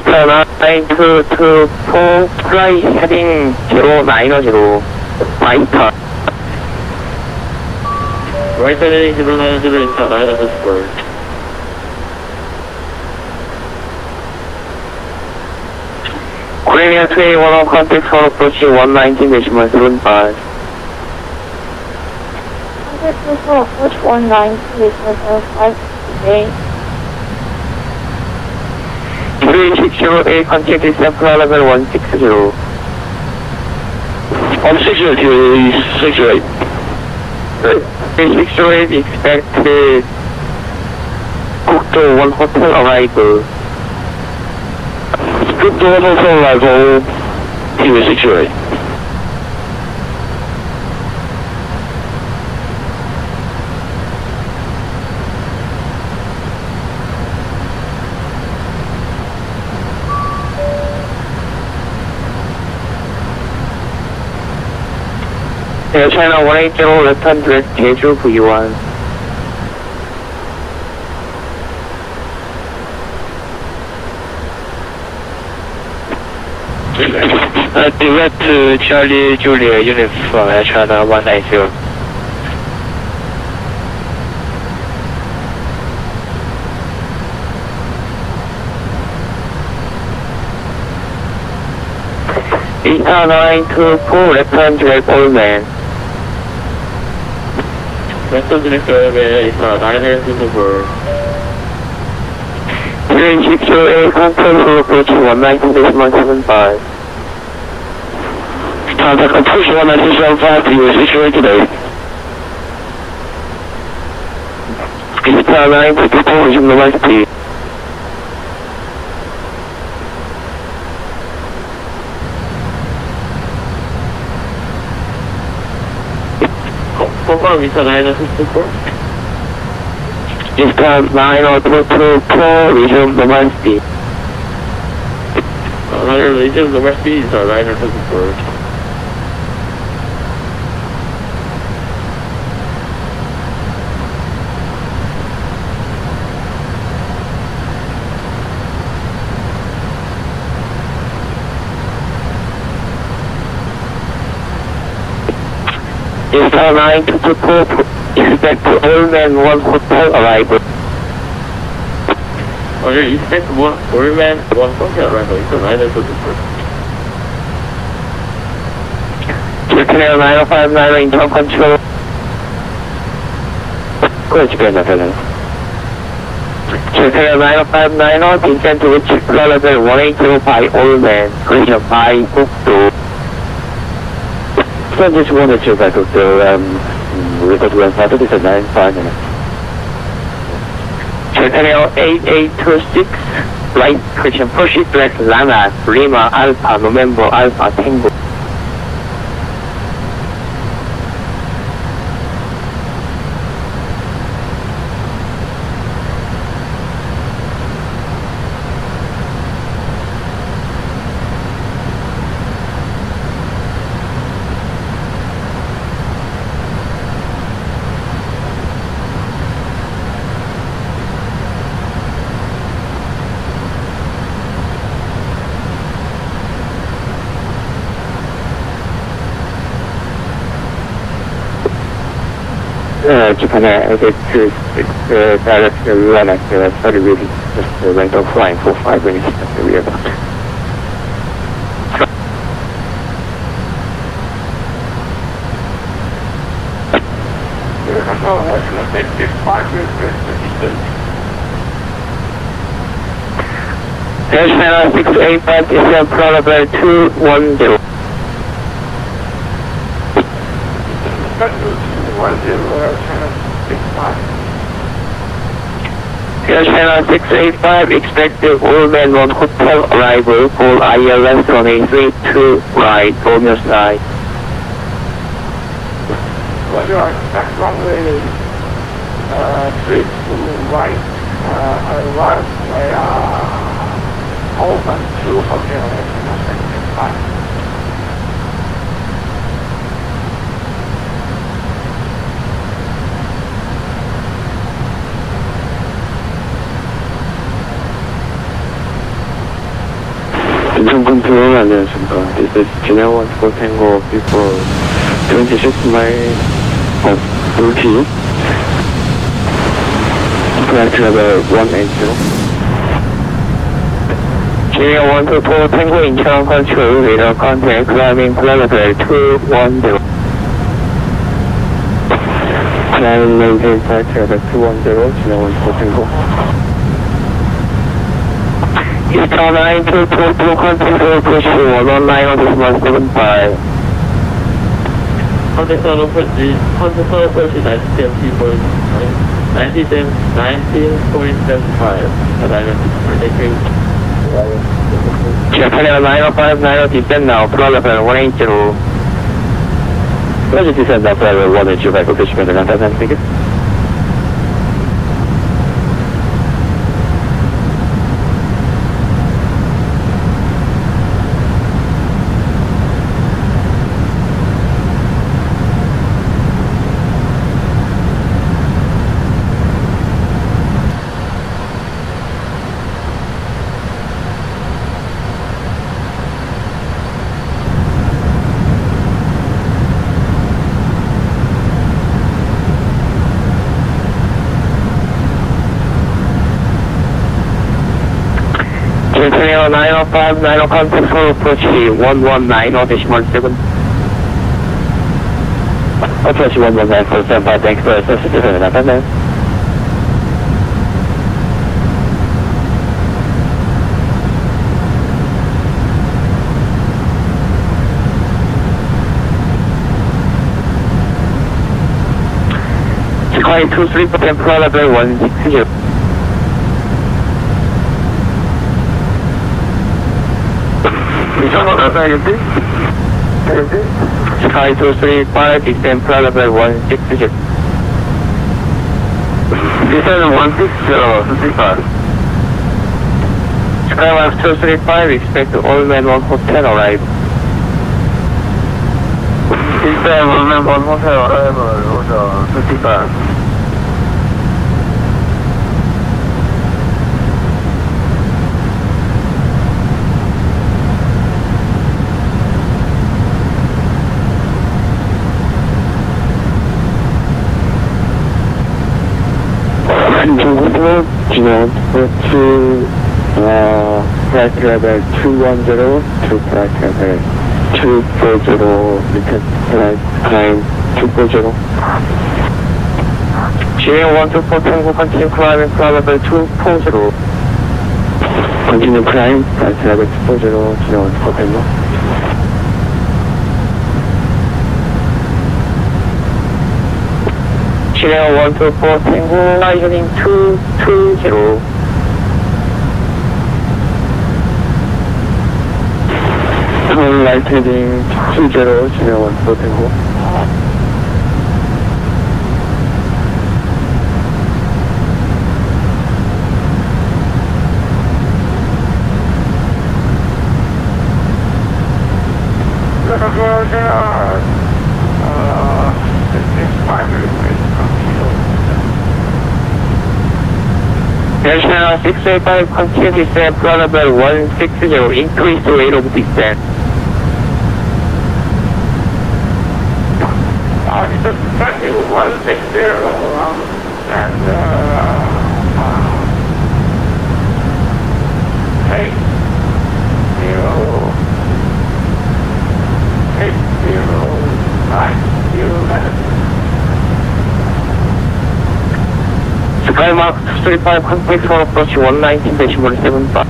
Star 9224 fly heading 090 Fighter. Right heading 090 into Ezdok. Korean 311 contact for approaching 119.75. Contact for approach 119.75 today. 3608 contact descent flight level 160. 160 3608 expected Hongqiao 1 hotel arrival. Hongqiao 1 hotel arrival, TV608. Air China 180 left-hand direct Jeju V1. Direct to Charlie Julia Uniform Air China 180. Eta 924 left-hand direct overland. Left-hand direct overland, Eta 924. 360A control approach 190.75. Contact approach 190.75 to you, situated today. Eta 924, resume the right speed. Visa 954. Vista 9024, resume the right speed. Resume the right speed, 954. Vista 924, expect overland 1 hotel arrival. Okay, expect overland 1 hotel arrival, Vista 924. Checking 9059 internal control. Go ahead, check that fellow. Checking 9059, descend to reach level 180 by overland, collision by Hongqiao. So I just wanted to back up the report to Alpha, this is 95 minutes. Channel 8826, right, Christian push it, black Lama, Lima, Alpha, November, Alpha, Tango. Japan it's direct run at study really just went off flying for 5 minutes at the rear back. Air China 685 is a probable 210. Air China 685, expected overland 1 hotel arrival, call ILS 183 right, on your side. What do I expect runway 3 right, arrive by open to hotel Air China 685. Engine control and this is Channel 1 for Tango before 26 miles of routine. Flight level 180. Channel 1 to 4 Tango Incheon control radar contact climbing flight level 210. Climbing maintain flight level 210, Channel 1 for Tango. Eta 924 blue control push 119 on this 175. Contact on approach 19.75. Japan 9059 descend now, floor level 180. Where did you descend now, floor level 180 back of Fishman and Antanan ticket? Incheon 905, 90 contact for approach 119.7. Approach 119.75, thanks for assistance, nothing. Sky 23% pro level 160. Sky 235, descend pro level 160. Descend 160, Skywalk 235, expect all men 1 hotel arrive. Descend all men 1 hotel arrival, 55. Gigabyte to flight level 210 to flight level 240, return flight time 240. GA124 Tango, continue climbing flight level 240. Continue climb, flight level 240, GA124 Tango. GA124 Tango, heading 220. Light heading 20, GA124 Tango. National 685, continue descent, pro level 160, increase the rate of descent. It's a 160, and 8, 0, 8, 0, 9, 0, 9. Skymark 235, contact for approach 119.75.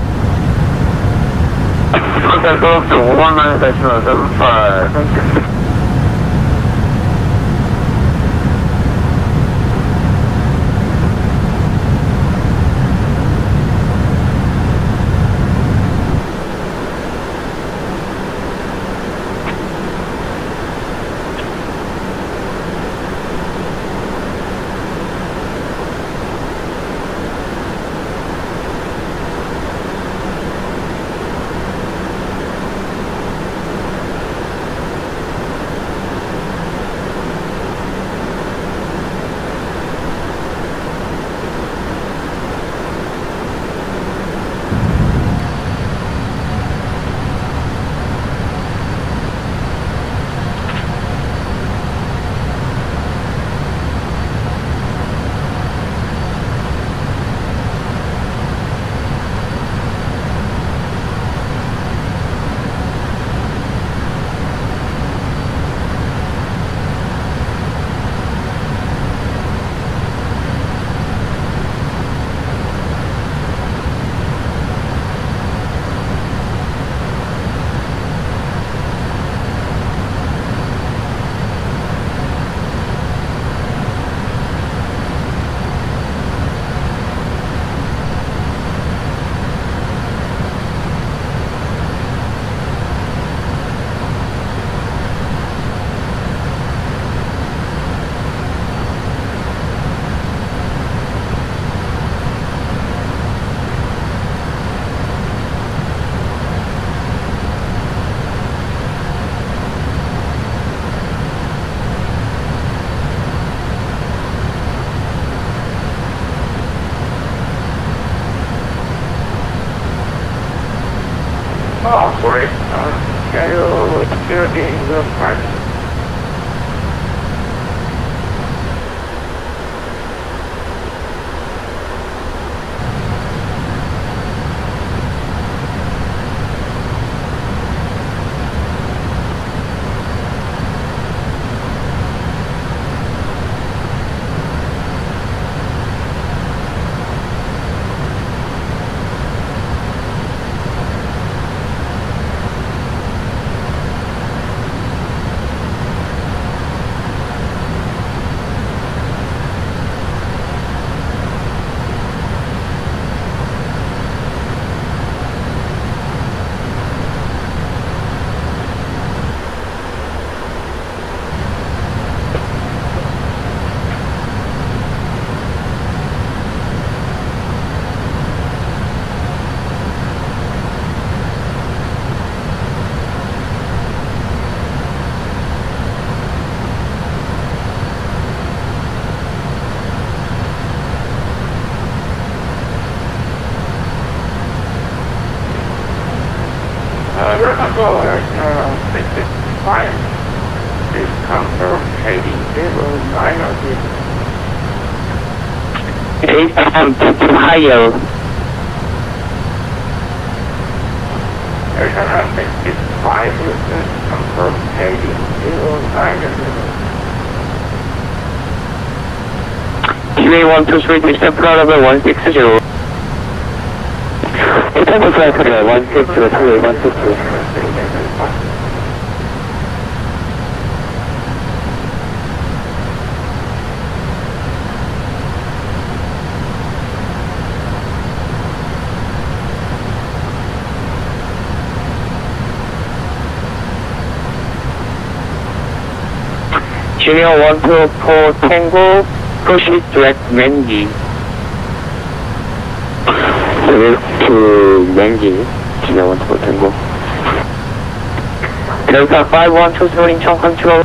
Contact for 119.75, thank you. Great. Can you security in the front? higher. QA123, Mr. Florida 160. Temple flight 160, QA 160. Junior 124 Tango, proceed direct Mengi. Direct to Mengi, Junior 124 Tango. Delta 5127 Incheon control.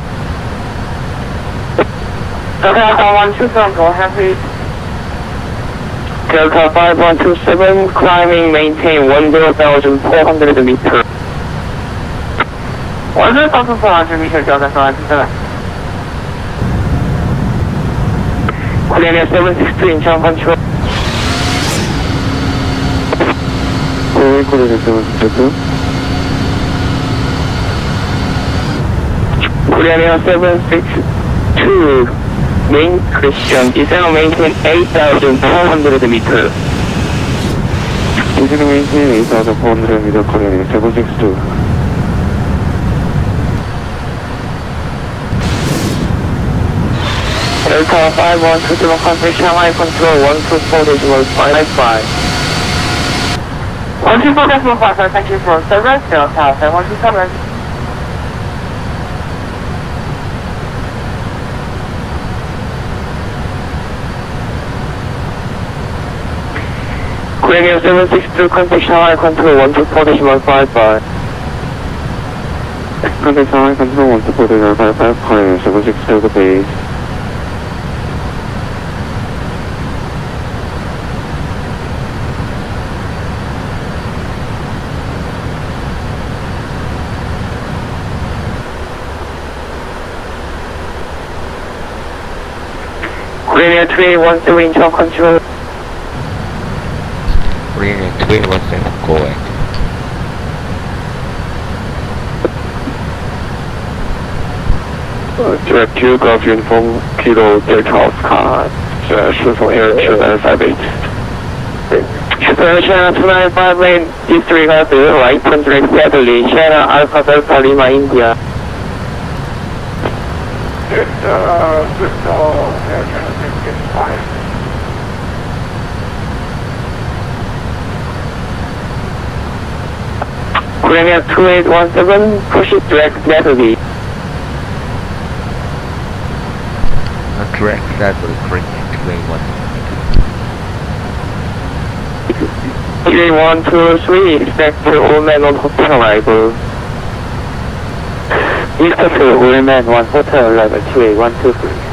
Delta 5127, go ahead please. Delta 5127, climbing, maintain 10,400 meters. 10,400 meters, Delta 5127. Korea 762 Incheon control. Korea 762. Korea 762 main Christian descend maintain 8,400 meters. Descend maintain 8,400 meters. Korea 762. Delta 5127 contact Shanghai control 124.55. 124.55, thank you for service, Delta 5127. Korea 762 contact Shanghai control 124.55. Contact Shanghai control 124.55, Korea 762 the base. Korea 317 Incheon control. Korea 317 going. Direct to Golf Uniform Kilo Takeoff car, 是否 Air China 58? China 295 lane, disregard the right turn direct steadily, China Alpha Delta Lima India. Korea 2817, push it direct steadily. Direct steadily, Korea 3-1-2-3, expect to all men on hotel arrival. East to all men on hotel arrival, 3-1-2-3.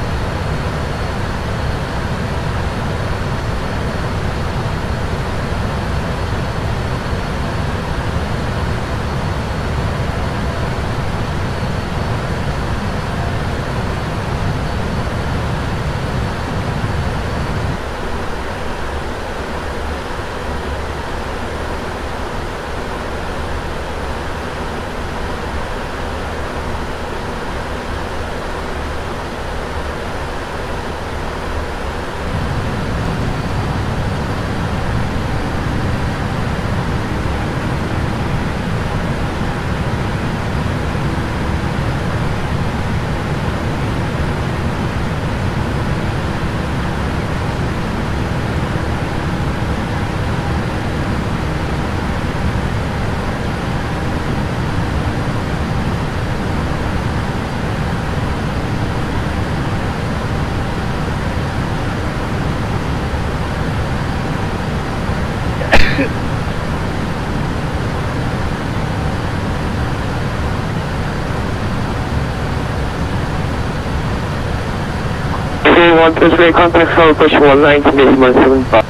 Contact Seoul, push 190.75.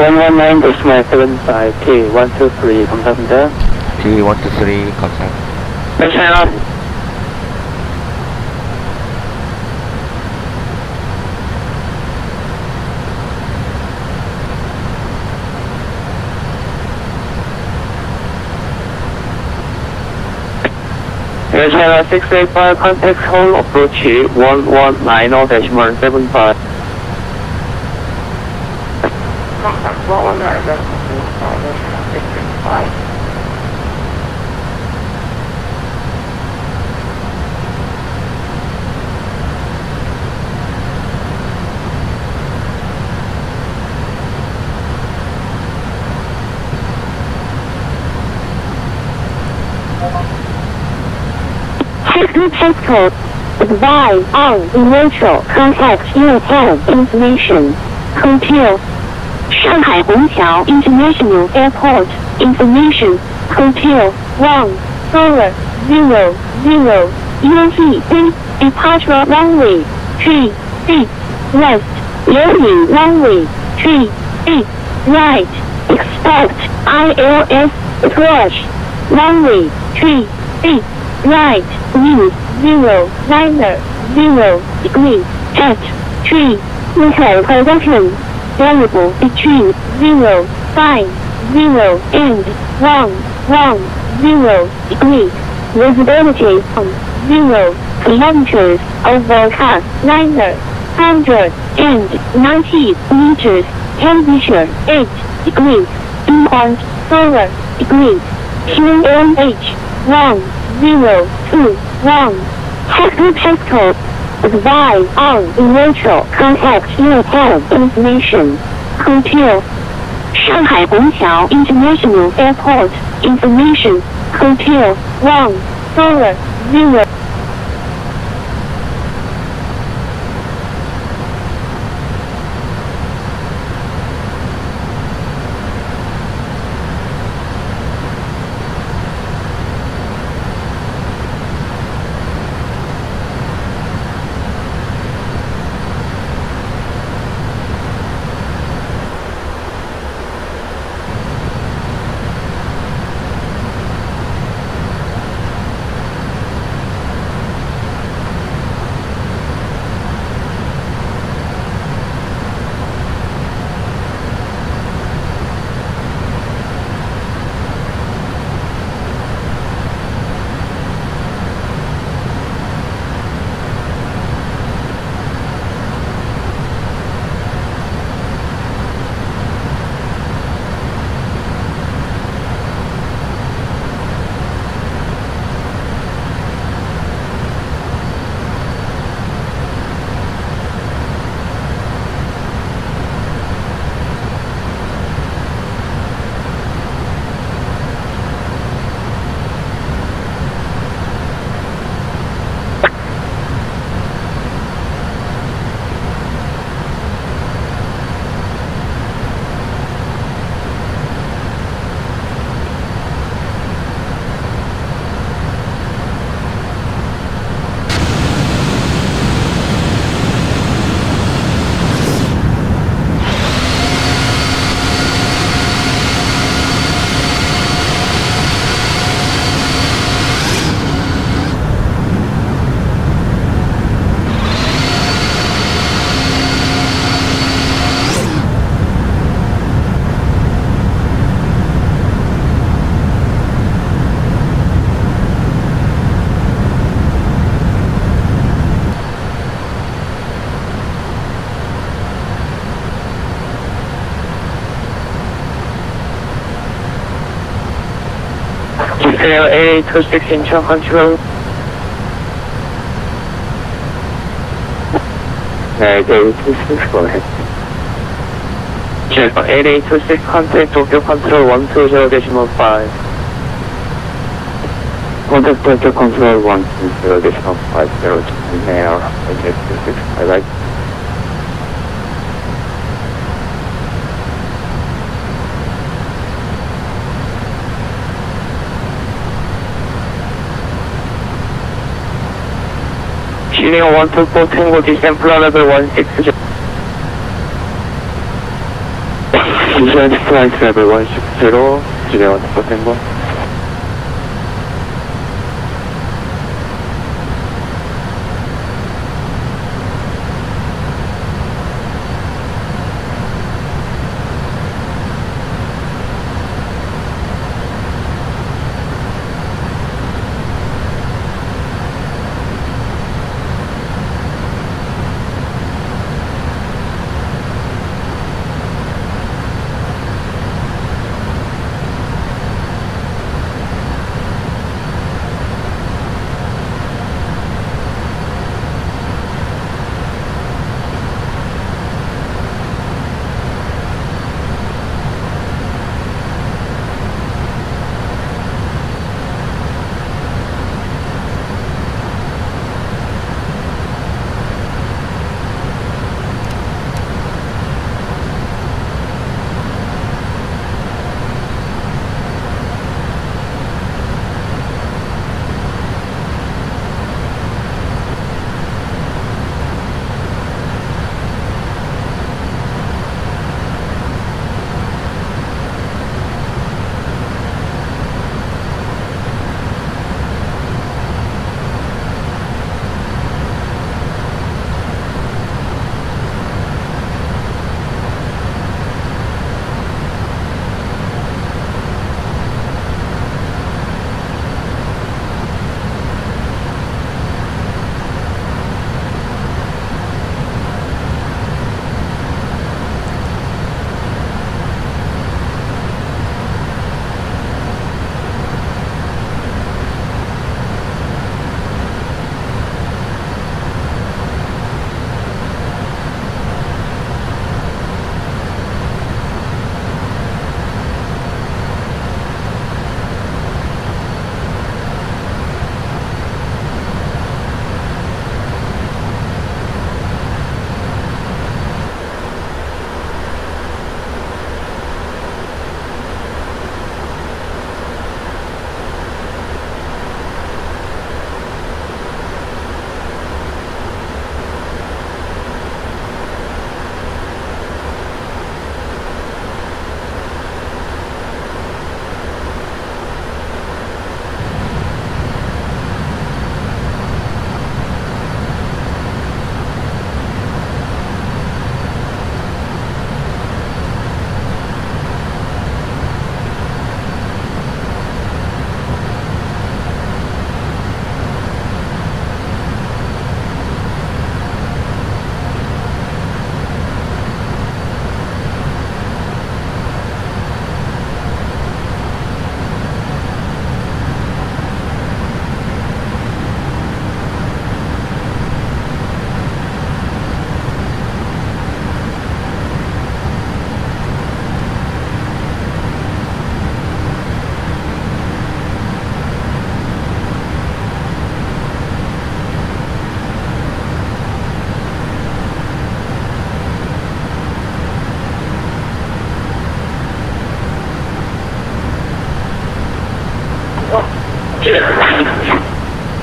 119.75 T123 감사합니다. T123 감사합니다. 네, 차량. 네, 차량 685 contact Seoul approach 1190.75. Passcode. Advise on virtual contact realtime information. Hotel. Shanghai Hongqiao International Airport. Information. Hotel 1000 UV departure runway 36 west. Loading runway 38 right. Expect ILS approach. Runway 38 right. Wind 090 degrees at 3. Local production. Variable between 050 and 110 degrees. Visibility on 0 kilometers. Overcast 990 meters. Temperature 8 degrees. Inbound solar degrees. QMH 1021. Technical passcode. Advise on virtual contact realtime information. Hotel. Shanghai Hongqiao International Airport. Information. Hotel 1000. Detail 8826 Incheon control. 네, 8826 go ahead. 8826 contact Tokyo control 120.5. Contact Tokyo control 120.50 now. 8826, I like. Chilling 124 Tango descent level 16. Incheon flight level 160, 진행 완료 행보.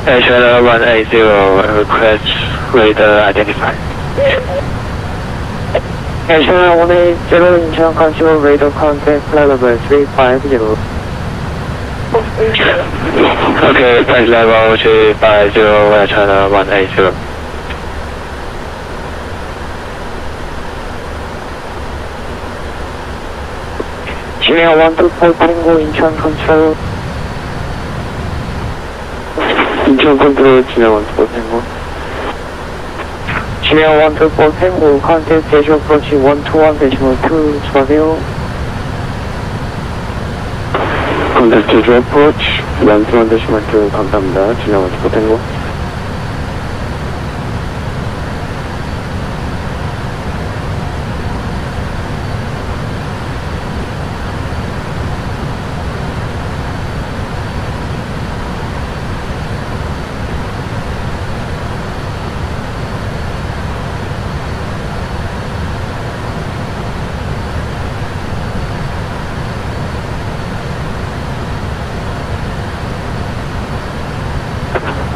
Channel 180, request radar identified. Channel 180, Incheon control radar contact level 350. Okay, flight level 350, channel 180. Channel 124 Tango, Incheon control. Incheon control, Channel 124 Tango. Channel 124 Tango, contact station approach 121.2, Swaville. Contact station approach 121.2, 감사합니다. Channel 124 Tango.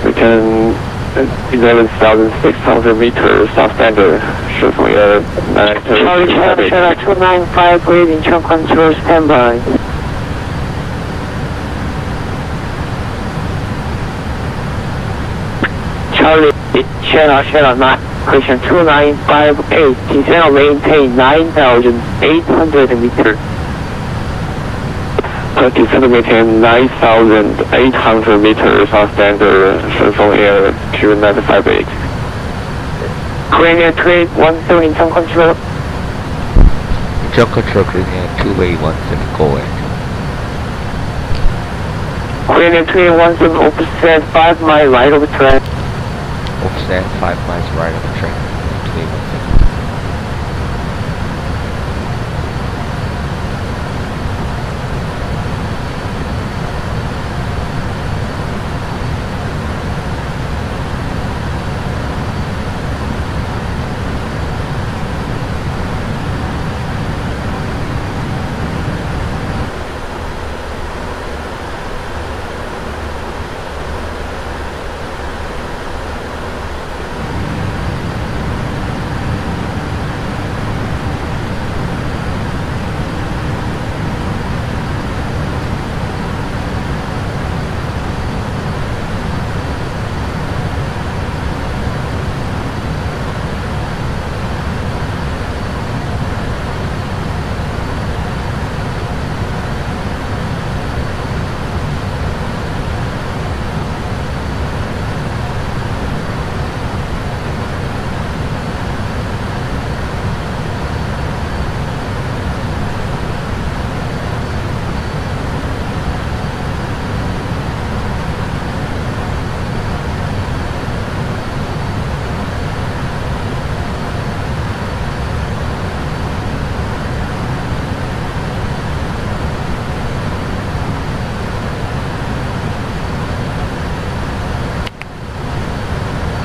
We can 11,600 meters substandard, Shifting Air Charlie Sierra 295 with Incheon control standby. Charlie Sierra 9, question 2958, descent maintain 9,800 meters. Descent maintain 9,800 meters substandard, Shifting Air 2958. Korean 2817 Incheon control. Incheon control, Korean 2817, go ahead. Korean 2817, offset 5 miles right of track. Offset 5 miles right of track. 2817.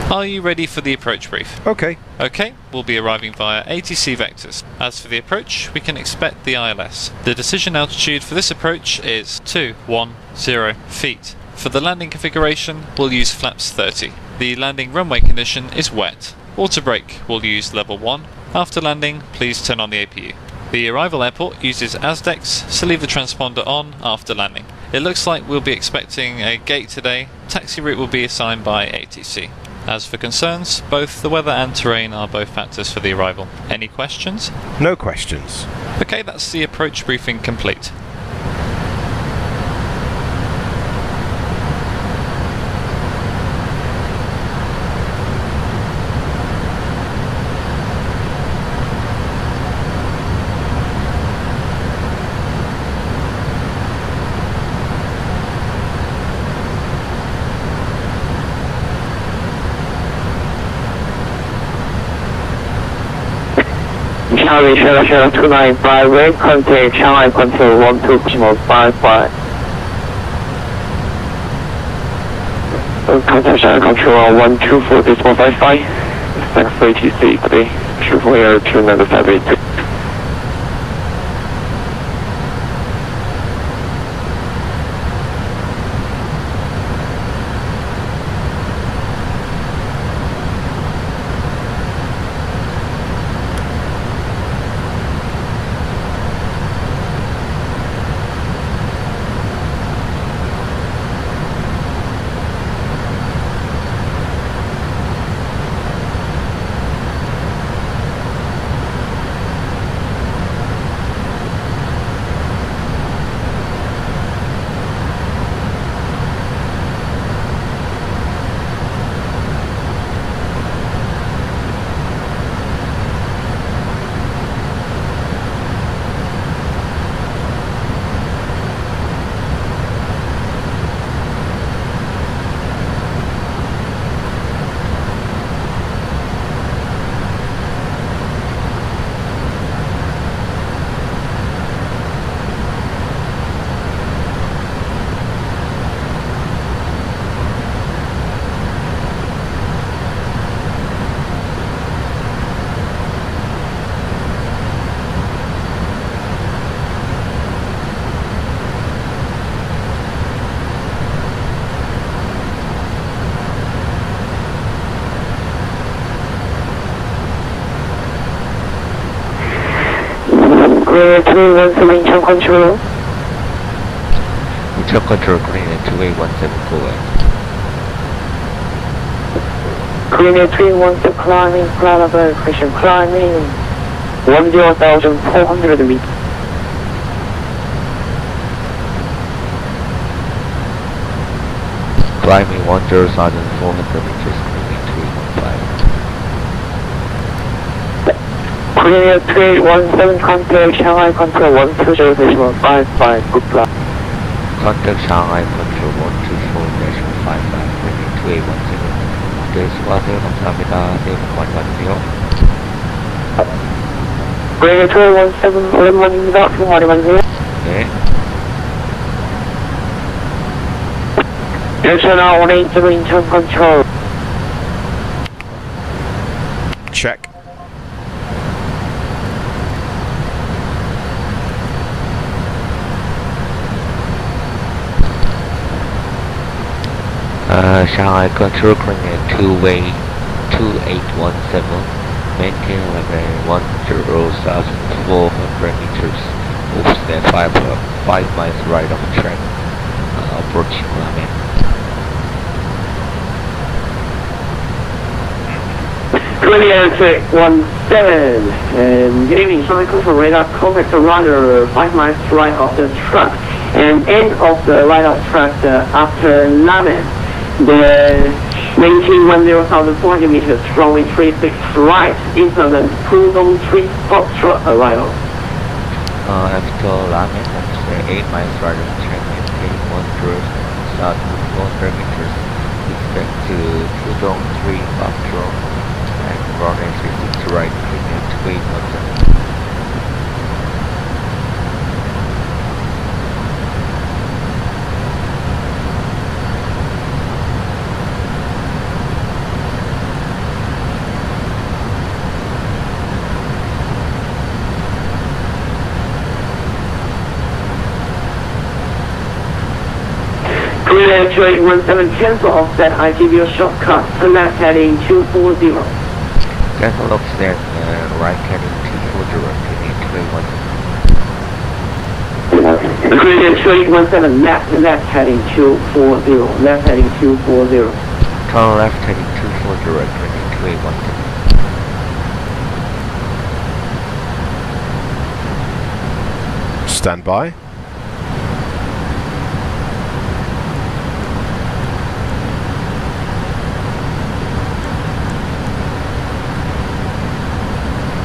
Are you ready for the approach brief? Okay. Okay, we'll be arriving via ATC vectors. As for the approach, we can expect the ILS. The decision altitude for this approach is 210 feet. For the landing configuration, we'll use flaps 30. The landing runway condition is wet. Auto brake, we'll use level 1. After landing, please turn on the APU. The arrival airport uses Ezdoks, so leave the transponder on after landing. It looks like we'll be expecting a gate today. Taxi route will be assigned by ATC. As for concerns, both the weather and terrain are both factors for the arrival. Any questions? No questions. Okay, that's the approach briefing complete. Charlie Sierra 295, wave contact Shanghai control 12.55. Contact Shanghai control 124.55. Thanks for ATC today. Shifting Air 2958. Korea 317 Incheon control. Incheon control, Korea 2817, go ahead. Korea 317 climbing, Kuala Lumpur, climbing 10,400 meters. Climbing 10,400 meters, Korea 315. Korea 317 contact Shanghai control 120.55, good luck. Contact Shanghai control 124.55, Korea 2817. 네, 수고하세요. 감사합니다. 새해 복 많이 받으세요. Korea 317 오랜만입니다. 수고 많이 받으세요. 네. Incheon 187 Incheon control. Check. Shanghai control, Korea 2-way 2817, maintain level 10,400 meters, offset 5 miles right of track, approaching Lamen. Korea 317, good evening, Shanghai control radar, contact the runner 5 miles right of the track, and end of the right of track after Lamen. The maintain 10,400 meters, runway 36 right, incident Pudong 3 Foxtrot arrival. After Lamen, 8 miles right of track, maintain 1,400 meters, expect to Pudong 3 Foxtrot, and runway 36 right, Korea 2817. Korea 2817 cancel offset ITV shortcut, select heading 240. Cancel offset, right heading 240, Korea 2817. Korea 2817 left heading 240, left heading 240. Turn left heading 240, Korea 2817. Stand by.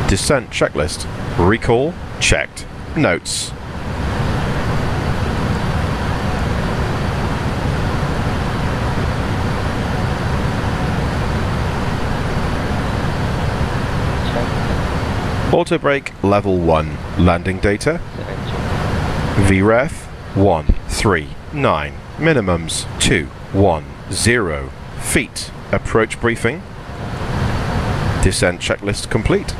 Descent checklist. Recall checked. Notes. Auto brake level 1. Landing data. VREF 139. Minimums 210 feet. Approach briefing. Descent checklist complete.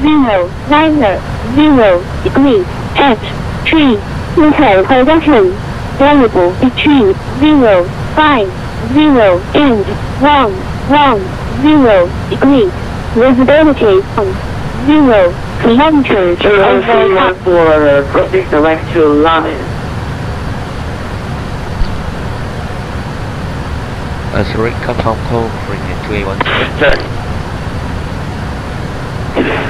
Zero, 0 degrees at 3 meter production variable between 0, 5, 0 and 1, 0 degrees visibility on 0 kilometers over for proceed direct to Lamen. Sorry, confirm call, Korea 2817.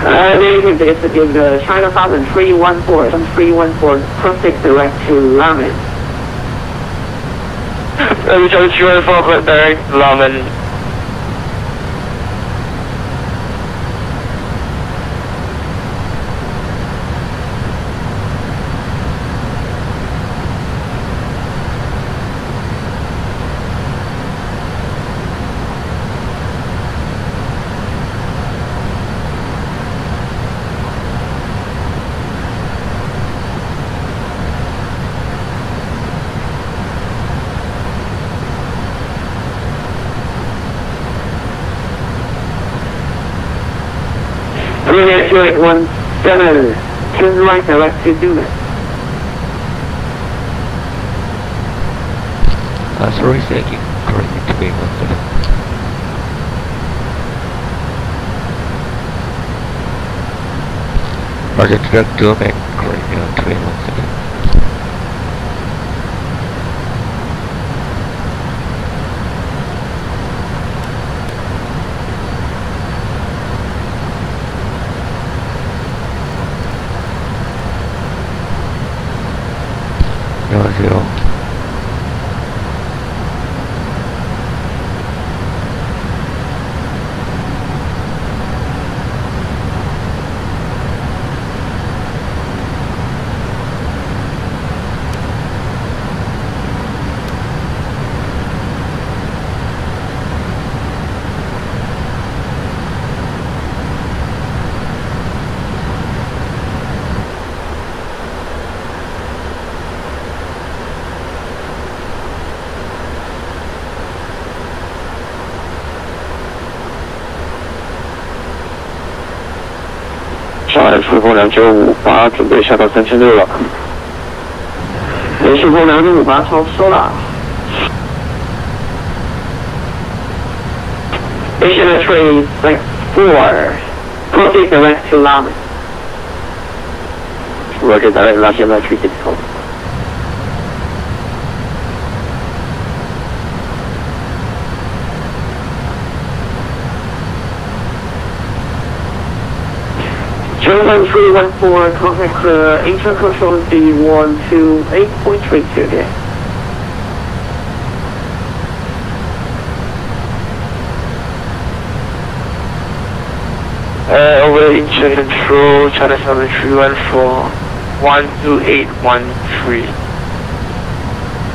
It's the China 314, proceed direct to Lamen. Just 314, direct to Lamen. Korea 2817, turn right direct to Dumas. Sorry, thank you. Correct. 2817. Roger, direct to make Korea 2817. 안녕하세요.上海顺风2958准备下到3600了。顺风2958超收了。Station train like 4. Proceed direct to Lamen. Roger, direct Lamen 360. German 314, contact Incheon control D128.32 there. Over Incheon control, China 7314, 12813.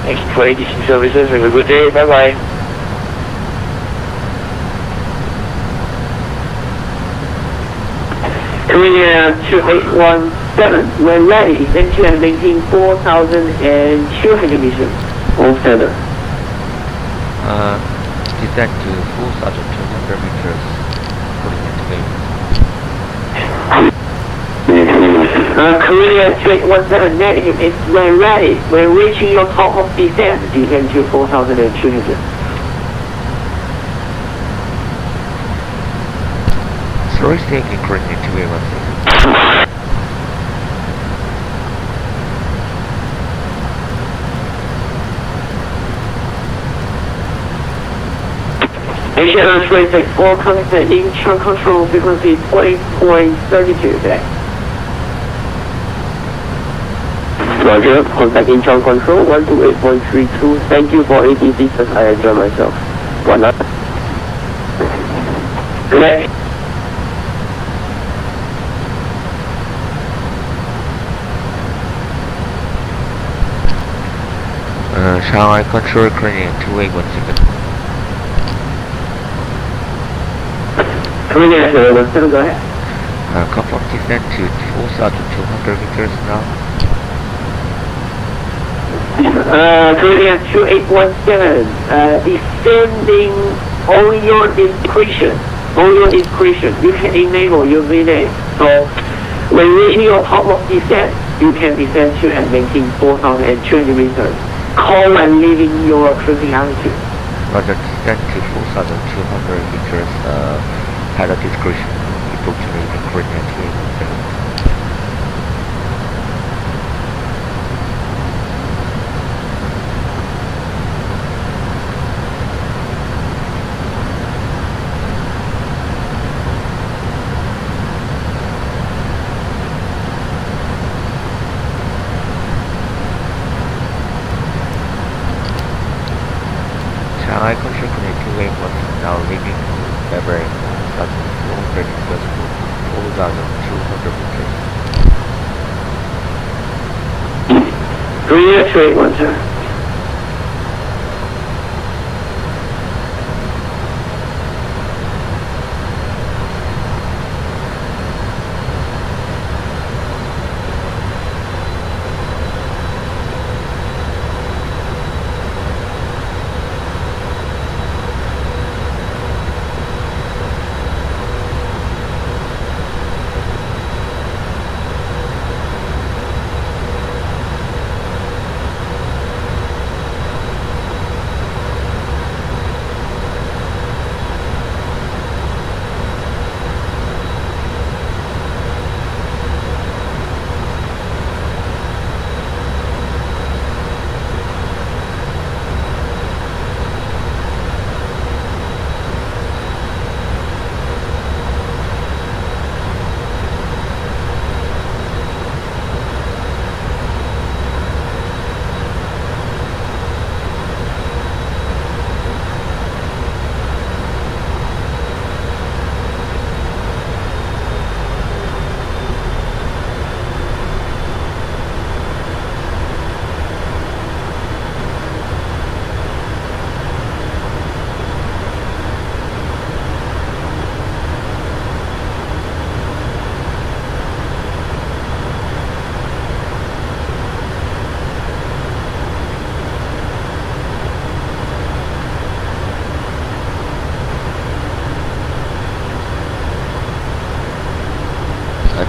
Thanks for ADC services, have a good day, bye bye. Korea 2817, we're ready. Incheon maintaining 4,200 meters. All standard. Descent to 4,200 meters. Korea 2817, negative. We're ready. We're reaching your top of descent. Descent to 4,200. Sorry, taking Korean 2817. Incheon 364, contact the Incheon control frequency 20.32 there. Roger, contact Incheon control 128.32. Thank you for ATC, because I enjoy myself. One up. Good day. Shanghai control Korean 2817. Korean 2817, go ahead. Confirm descent to 4,200 meters now. Korean 2817, descending on your discretion. On your discretion, you can enable your VNA. So, when reaching your top of descent, you can descend to and maintain 4,200 meters. Call when leaving your cruising altitude. Roger, descent to 4,200 meters, pilot discretion, approximately Korean 2817. Shanghai control Korean 2817 now leaving February 4,200 meters for 4,200 meters. Korea 2817.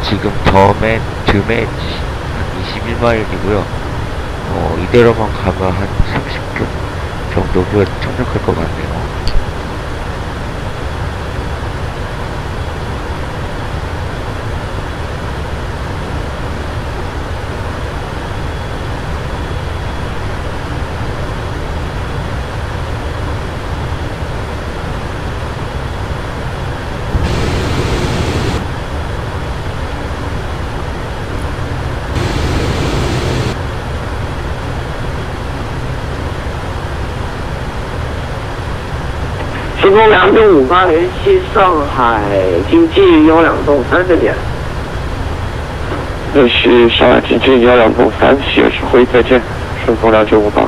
지금 더맨 2맨 21마일이고요. 이대로만 가면 한 30분 정도 후에 착륙할 것 같네요.时空2.58联系上海经济1两栋3个点。联系上海经济1两栋3显示会议再见，时空2958。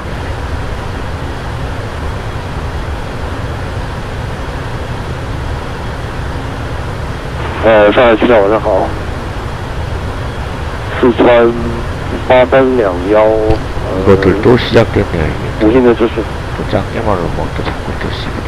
上海机长晚上好。四川8321。 이것들 또 시작됐네요. 우리는就是 또 작게 말로 또 자꾸 또 시작.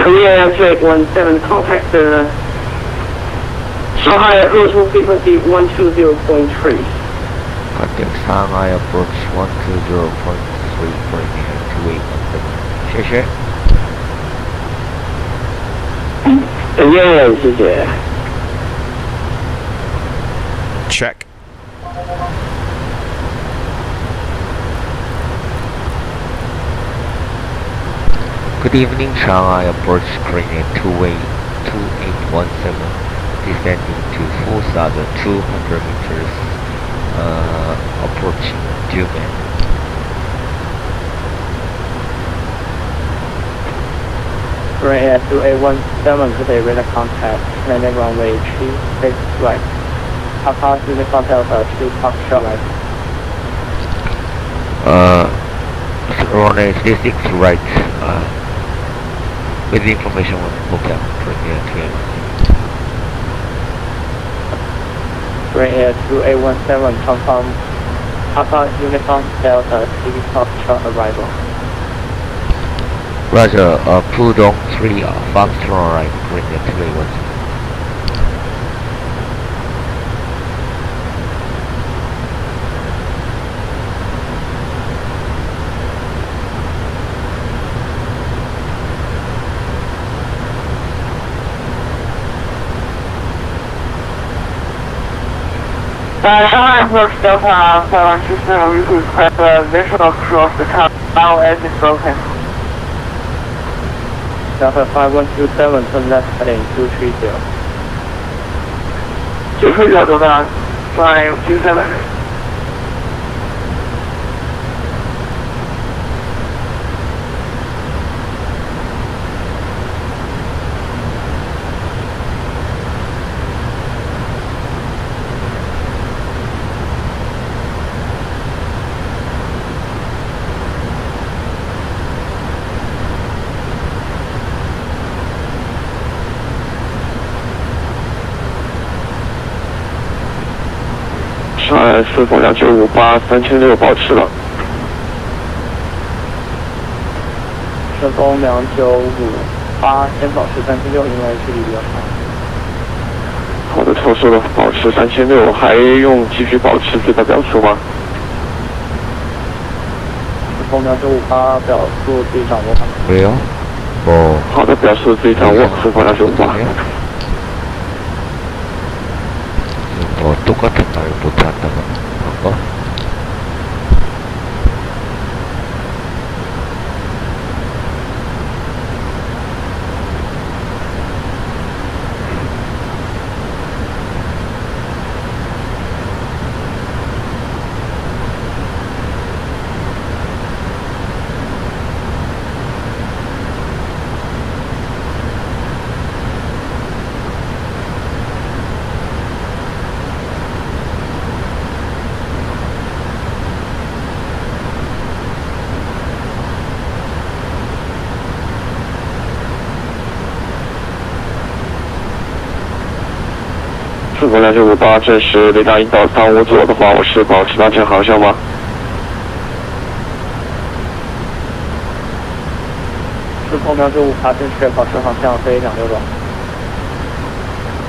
Korea Trade 17 contact the Shanghai approach frequency 120.3. Contact Shanghai approach 120.3 for near 2817. 谢谢。谢谢。 Check. Good evening, Shanghai approach coordinate 2817, descending to 4,200 meters, approaching Dugan. Right at 2817 today, radar contact, landing runway 36 right. Papa to the contact of 2 Park shot right. Runway 36 right, with the information on Hongqiao, Right at 2817, confirm Papa Uniform Delta 3 Park shot arrival. Roger, Pudong 3, Foxtrot right, coordinate 2817. Shanghai approach Delta 767, you can request a visual across the town. Our edge is broken. Delta 5127, turn left heading 230. 230 Delta 527.是否2958 3600保持了。顺风295，8，先保持36，因为距离比较长。好的，超速了，保持3600，还用继续保持最大表速吗？顺风295，8，表速自己掌握。没有。哦。好的，表速自己掌握，顺风295。 똑같은 말 못한다고 어?顺风295，8，这时雷达引导355左的话，我是保持安全航向吗？顺风295，8，正确保持航向飞26度。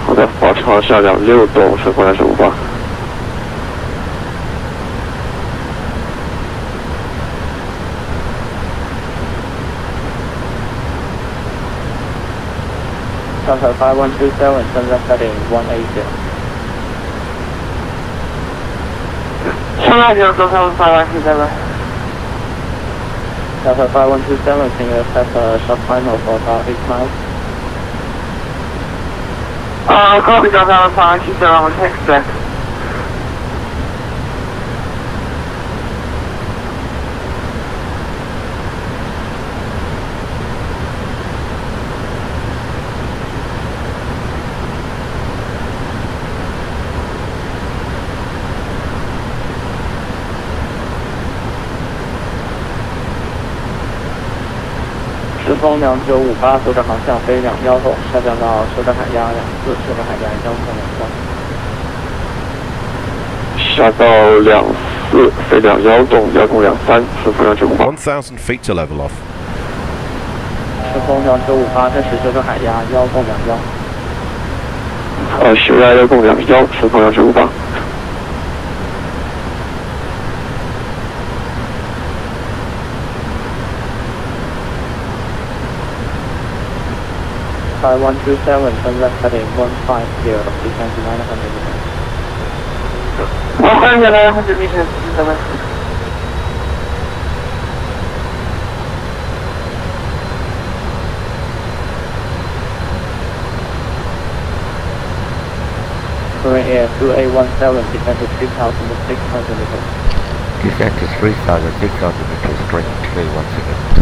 好的，保持航向26度，顺风295，8。Delta 5127, send left heading 180. Shanghai, Delta 5127. Delta 5127, can you assess a short final for about 8 miles? Copy Delta 5127, we'll take back.顺风295，8，左转航向飞210，下降到收站海压24，收站海压1.3。下到24，飞210，1.23，顺风295，8。1000 feet to level off. 顺风295，8，正式修正海压1.21。修压1.21，顺风295，8。5127, turn left heading 150, descend to 900 meters. 100 meters, 7. Current air 2817, descend to 3,600 meters. Descend to 3,600 meters, straight 217.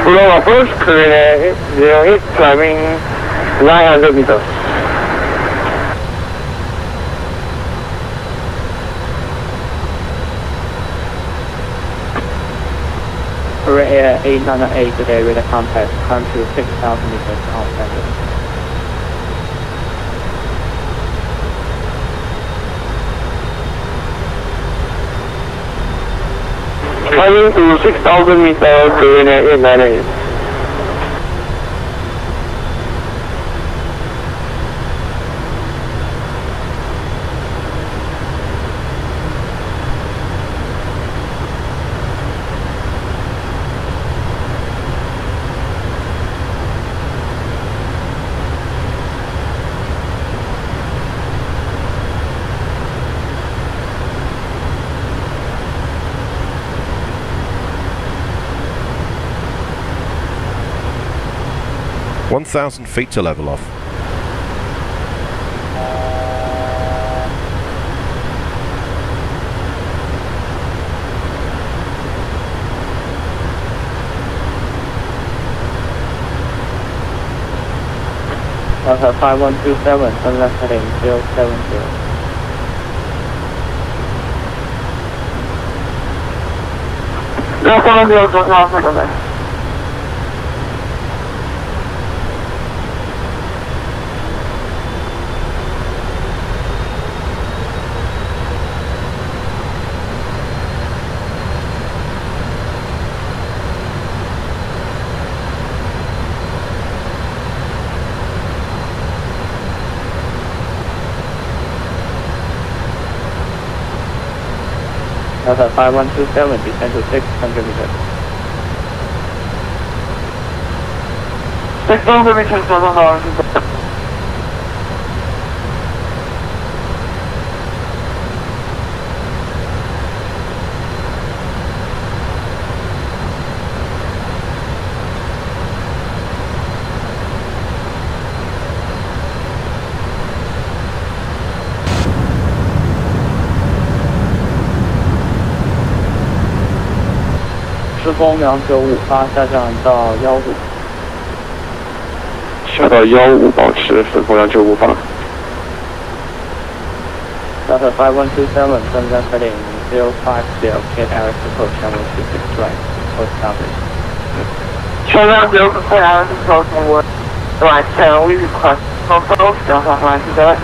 Flow approach, current 08, climbing 900 meters. Current air 898 today with a contact, climb to 6,000 meters outstanding. Climbing to 6,000 meters, current air 898. $1,000 feet to level off. Delta 5127, turn left heading 070. Left on 070. Delta 5127, descend to 600 meters. 600 meters, Delta 时风2958下降到15，下到15，保持时风2958。Delta 5127, turn left heading 050, get Alex approach runway 26 right, post salvage. Turn left 050, Alex approach runway right 10, we request approach, Delta 5127.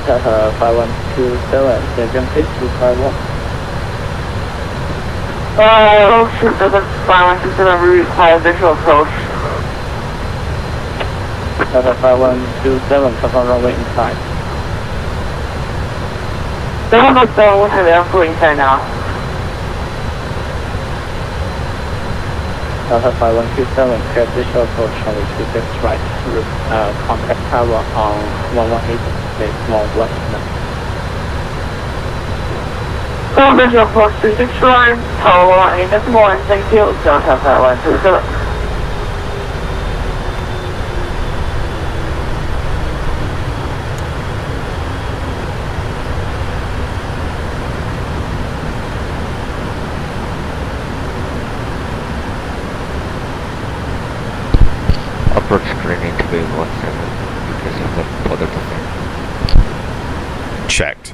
Delta 5127, Station 6251. Oh shit, Delta 5127, we require visual approach. Delta 5127, confirm runway inside. Delta 5127, inside now. Delta 5127, clear visual approach runway 26 right, contact tower on 118, small left now. Visual approach 26 right, tower 118, that's more, thank you, Delta 5127. Approach screening to be 17 because of the further descent. Checked.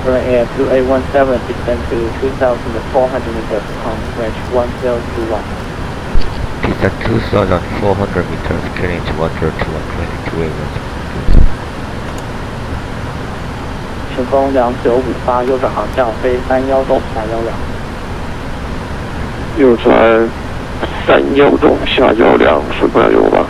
Right air 2817, descend to 2,400 meters on range 1021. Descend 2,400 meters, getting to 102 前风2958，右转航向飞310下1两。右转310下1两，时风2958。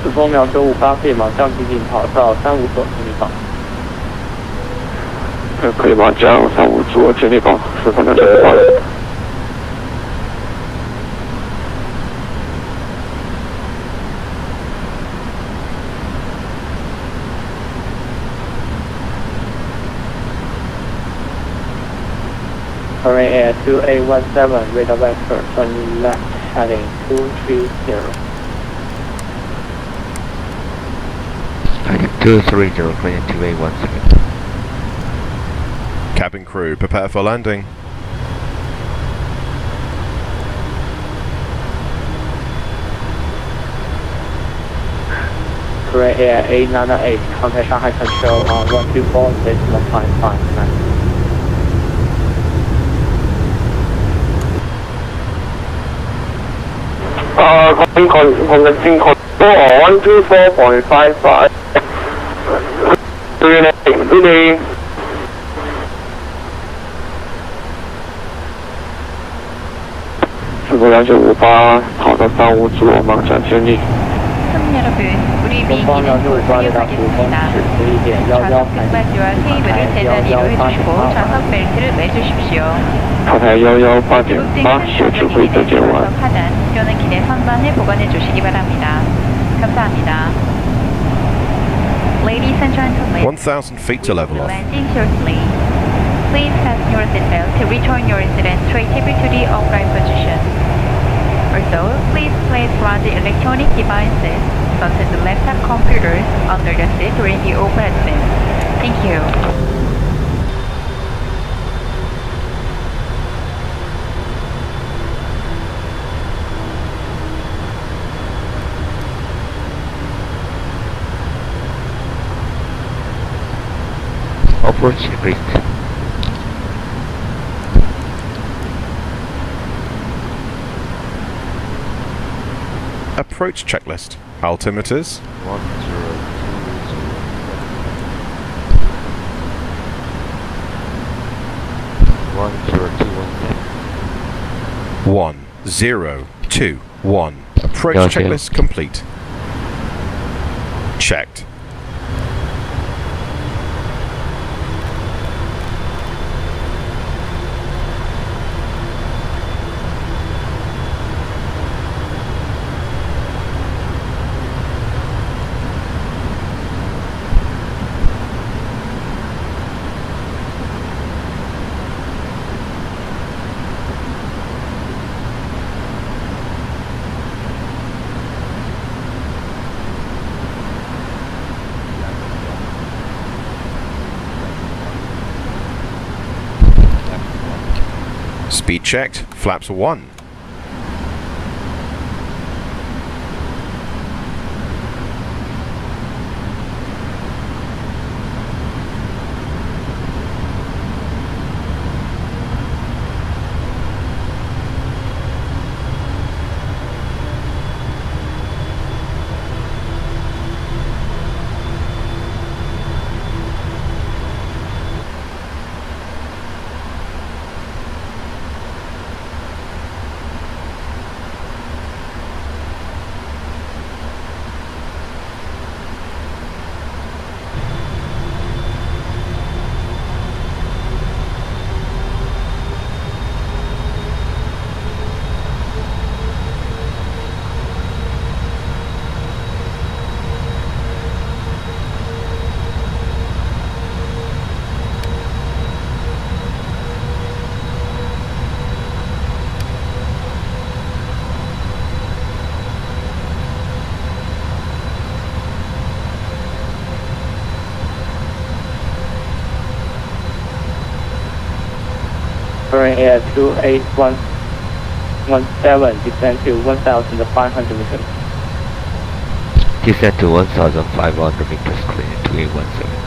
时风2958，可以马上进行跑道35左千里跑。可以马上35左千里跑，时风2958。Current air 2817, radar vector, turn left, heading 230. Heading 230, clearing 2817. Cabin crew, prepare for landing. Current air 898, contact Shanghai control on 124.559. Contact on 124.55. Reading.时风2958，跑到35左，马展千里。 여러분, 우리 비행기는 착륙하겠습니다. 좌석 등받이와 케이블을 제자리로 해주시고 좌석 벨트를 매주십시오. 타台118.8，协助会的接完。 하단, 운전은 기내 선반에 보관해 주시기 바랍니다. 감사합니다. Ladies and gentlemen, 1,000 feet to level off. Landing shortly. Please fasten your seatbelt to return your incident traceable to the upright position. Also, please place large electronic devices, such as laptop computers, under the seat during the overhead bin. Thank you. Approach checklist. Approach checklist. Altimeters. 10217. Approach checklist complete. Checked. Speed checked. Flaps 1. Current air 28117, descend to 1,500 meters. Descend to 1,500 meters, clear 2817.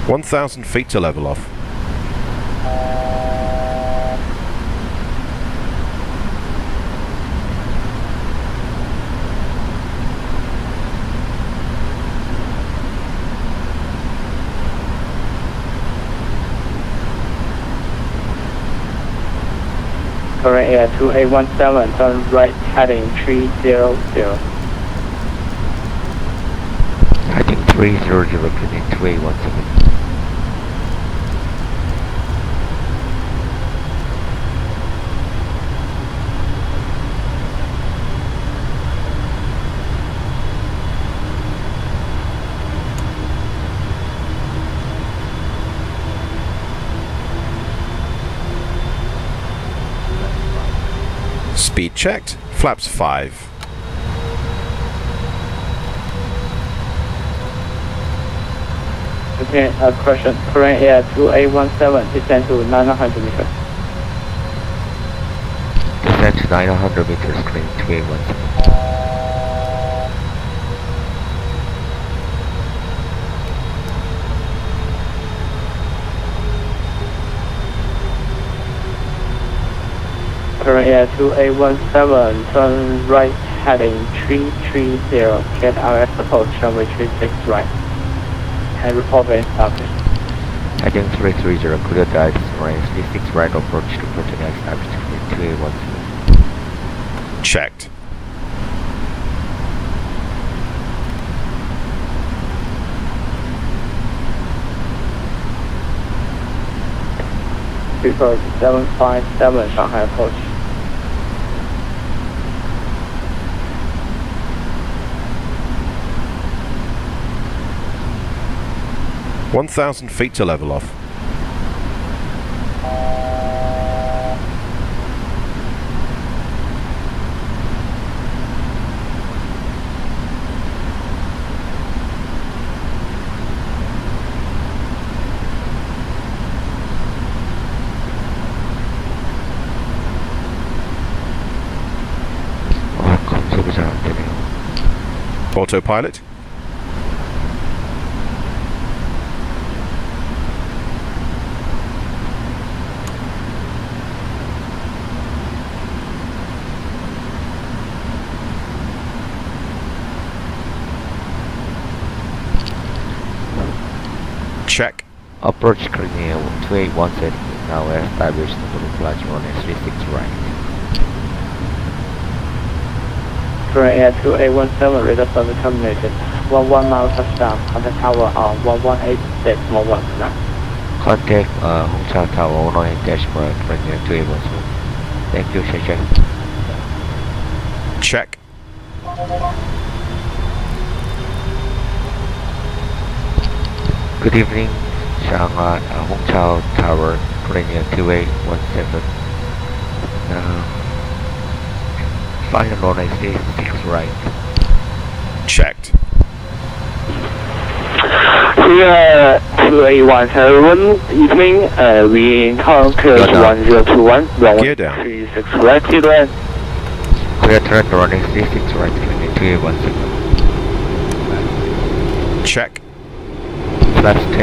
$1,000 feet to level off. Current air 2817, turn right heading 300. Heading 300, clearing 2817. Speed checked. Flaps 5. Okay, question. Current air 2817, descend to 900 meters. Descend to 900 meters, clean 2817. Current air 2817, turn right heading 330, get RS approach runway 36 right. And report very established. Heading 330, clear guides, runway 36 right, approach to reporting established, clean 2817. Checked. People 757, Shanghai approach. 1,000 feet to level off. Autopilot. Check. Approach clear 2817, now established the flight runway 36 right. Current air 2817, radar service terminated. 11 mile touchdown, contact tower on 1186, mobile connect. Contact Hongqiao Tower 09 dashboard, runway 2817. Thank you, check. Check. Good evening, Shanghai, Hongqiao Tower, runway 2817. Final runway 36 right. Checked. Here 2817, evening, we encounter 1021, Gear down. 36 right, clear land. Clear turn running 36 right, runway 2817. Check. Flaps 20.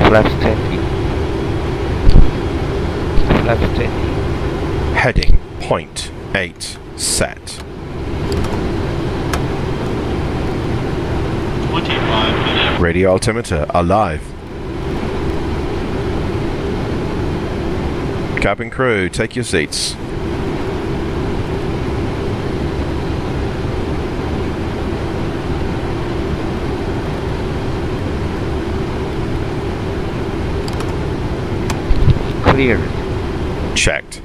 Flaps 20. Flaps 20. Heading point 8 set. 25 minutes. Radio altimeter alive. Cabin crew, take your seats. Cleared. Checked.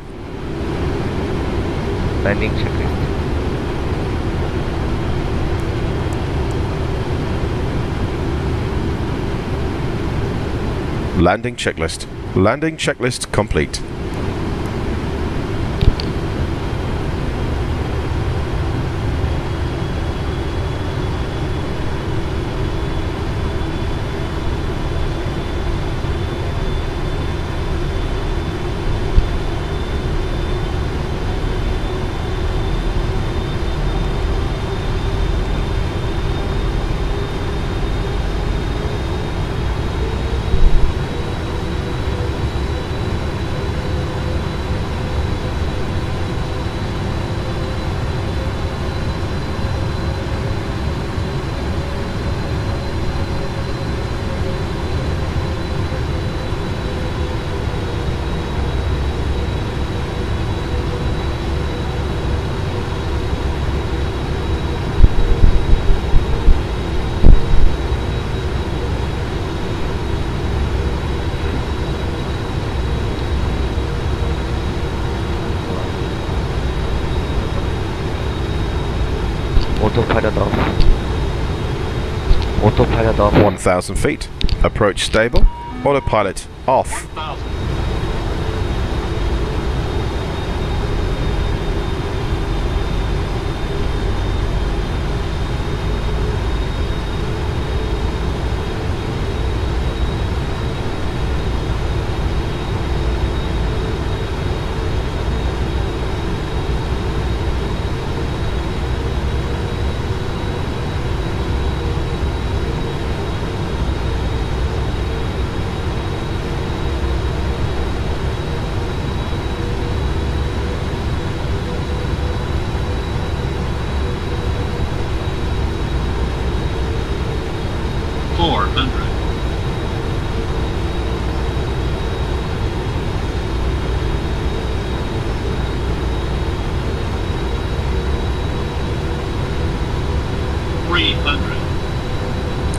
Landing checklist. Landing checklist. Landing checklist complete. Autopilot off. Autopilot off. 1,000 feet. Approach stable. Autopilot off. 1,000.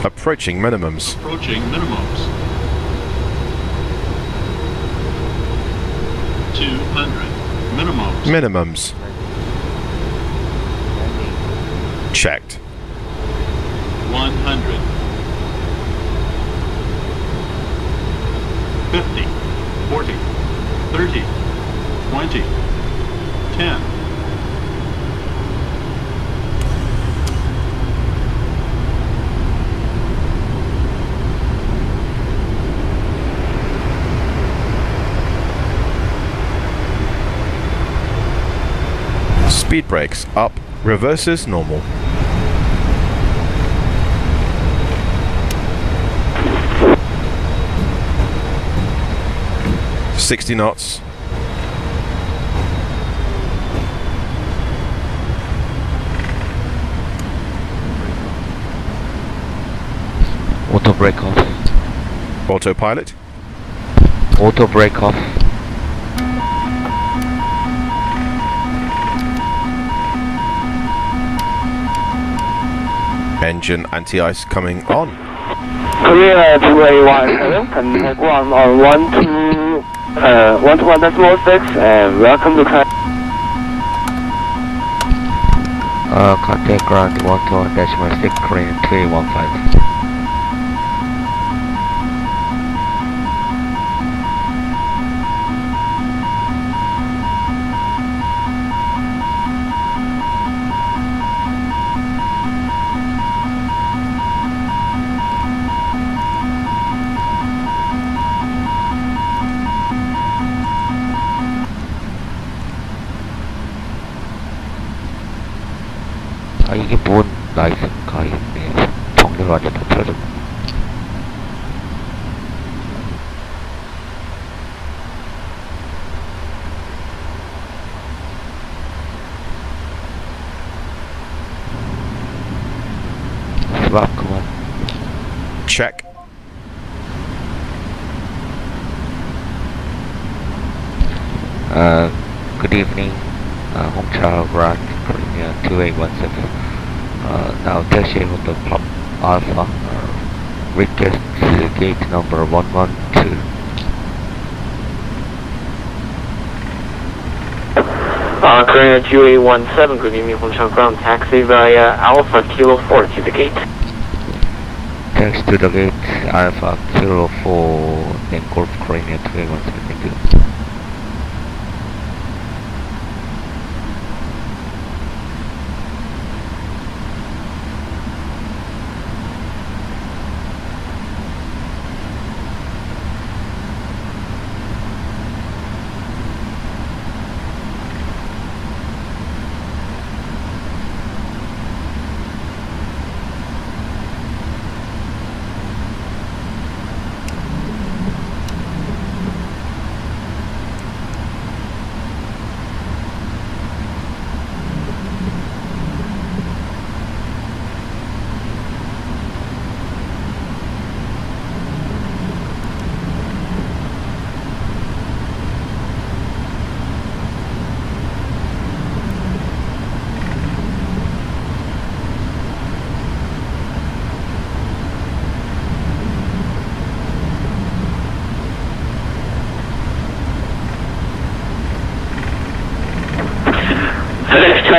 Approaching minimums. Approaching minimums. 200. Minimums. Minimums. Checked. 100. 50. 40. 30. 20. 10. Speed brakes up, reverses normal. $60 knots. Auto brake off. Autopilot. Auto brake off. Engine anti-ice coming on. Korea 2A17, contact 1 on 121.6 and welcome to contact ground 121.6, Korean 2A15. 아 이게 뭔 라이센가 있네. 정리가 완전 다 틀어졌네. 수박 그만. Check. Good evening, Hongqiao Grand Korea 2817. Now taxiing with the Club Alpha, request gate number 112. Korea 2817, good evening, Hongqiao Ground, taxi via Alpha Kilo 4 to the gate. Taxi to the gate, Alpha Kilo 4, name Golf Korea 2817, thank you.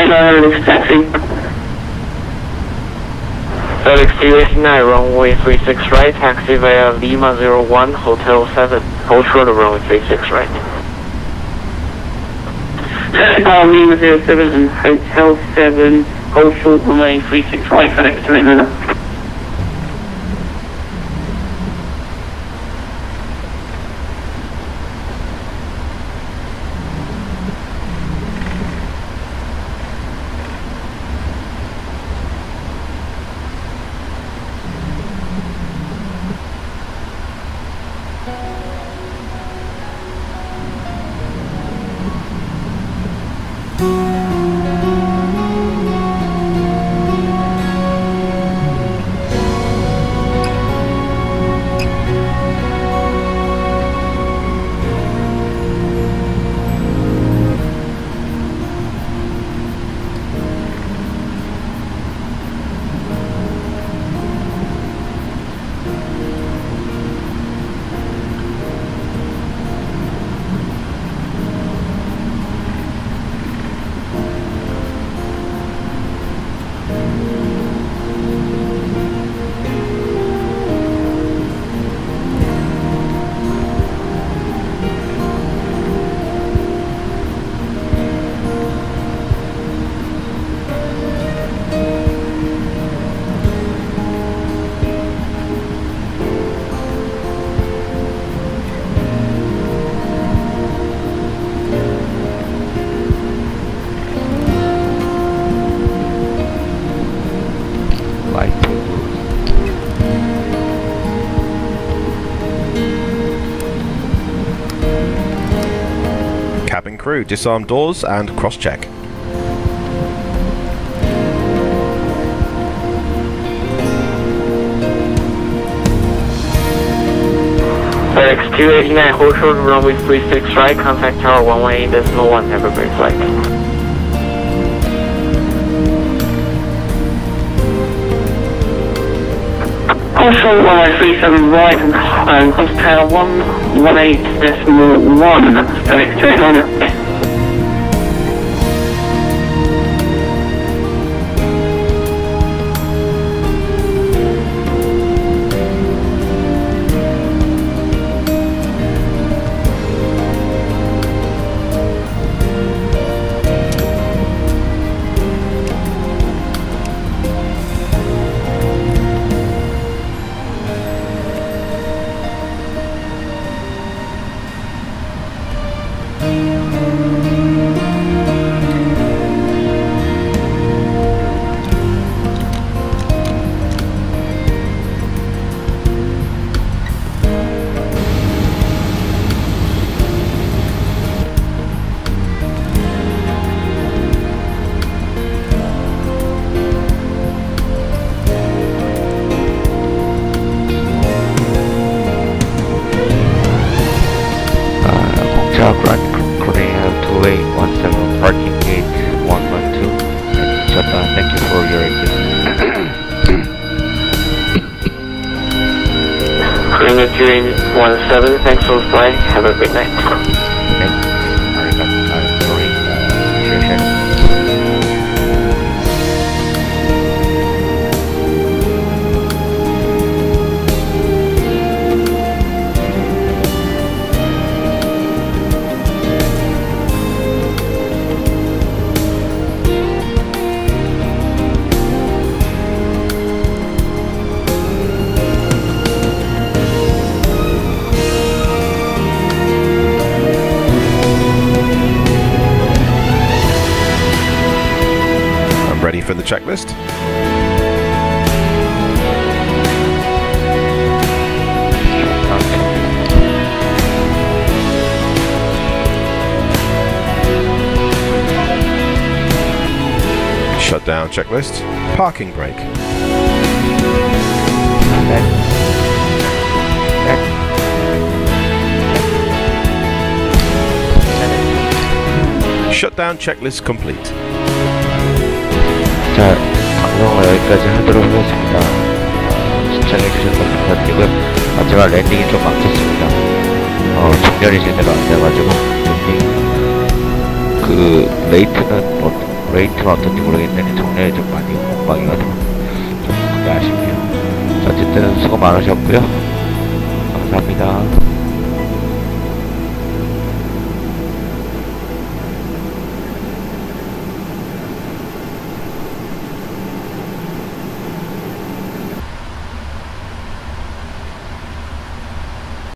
FedEx taxi. FedEx 289, runway 36 right, taxi via Lima 01, Hotel 7. Hold short of runway 36 right. Lima 07 and Hotel 7, hold short runway 36 right, FedEx 289. through, disarm doors and cross-check. FedEx 289, hold short runway 36 right, contact tower 118.1, have a great flight. Hold short runway 37 right, and contact tower 118.1, FedEx 289. Thanks for the flight. Have a great night. Ready for the checklist? Shutdown checklist. Parking brake. Shutdown checklist complete. 자, 방송을 여기까지 하도록 하겠습니다. 시청해주셔서 감사드리고요. 제가 랜딩이 좀 막혔습니다. 정렬이 제대로 안 돼가지고, 랜딩, 레이트는 어떤지 모르겠는데, 정렬이 좀 많이 엉망이가지고, 좀 그게 아쉽네요. 어쨌든 수고 많으셨고요. 감사합니다.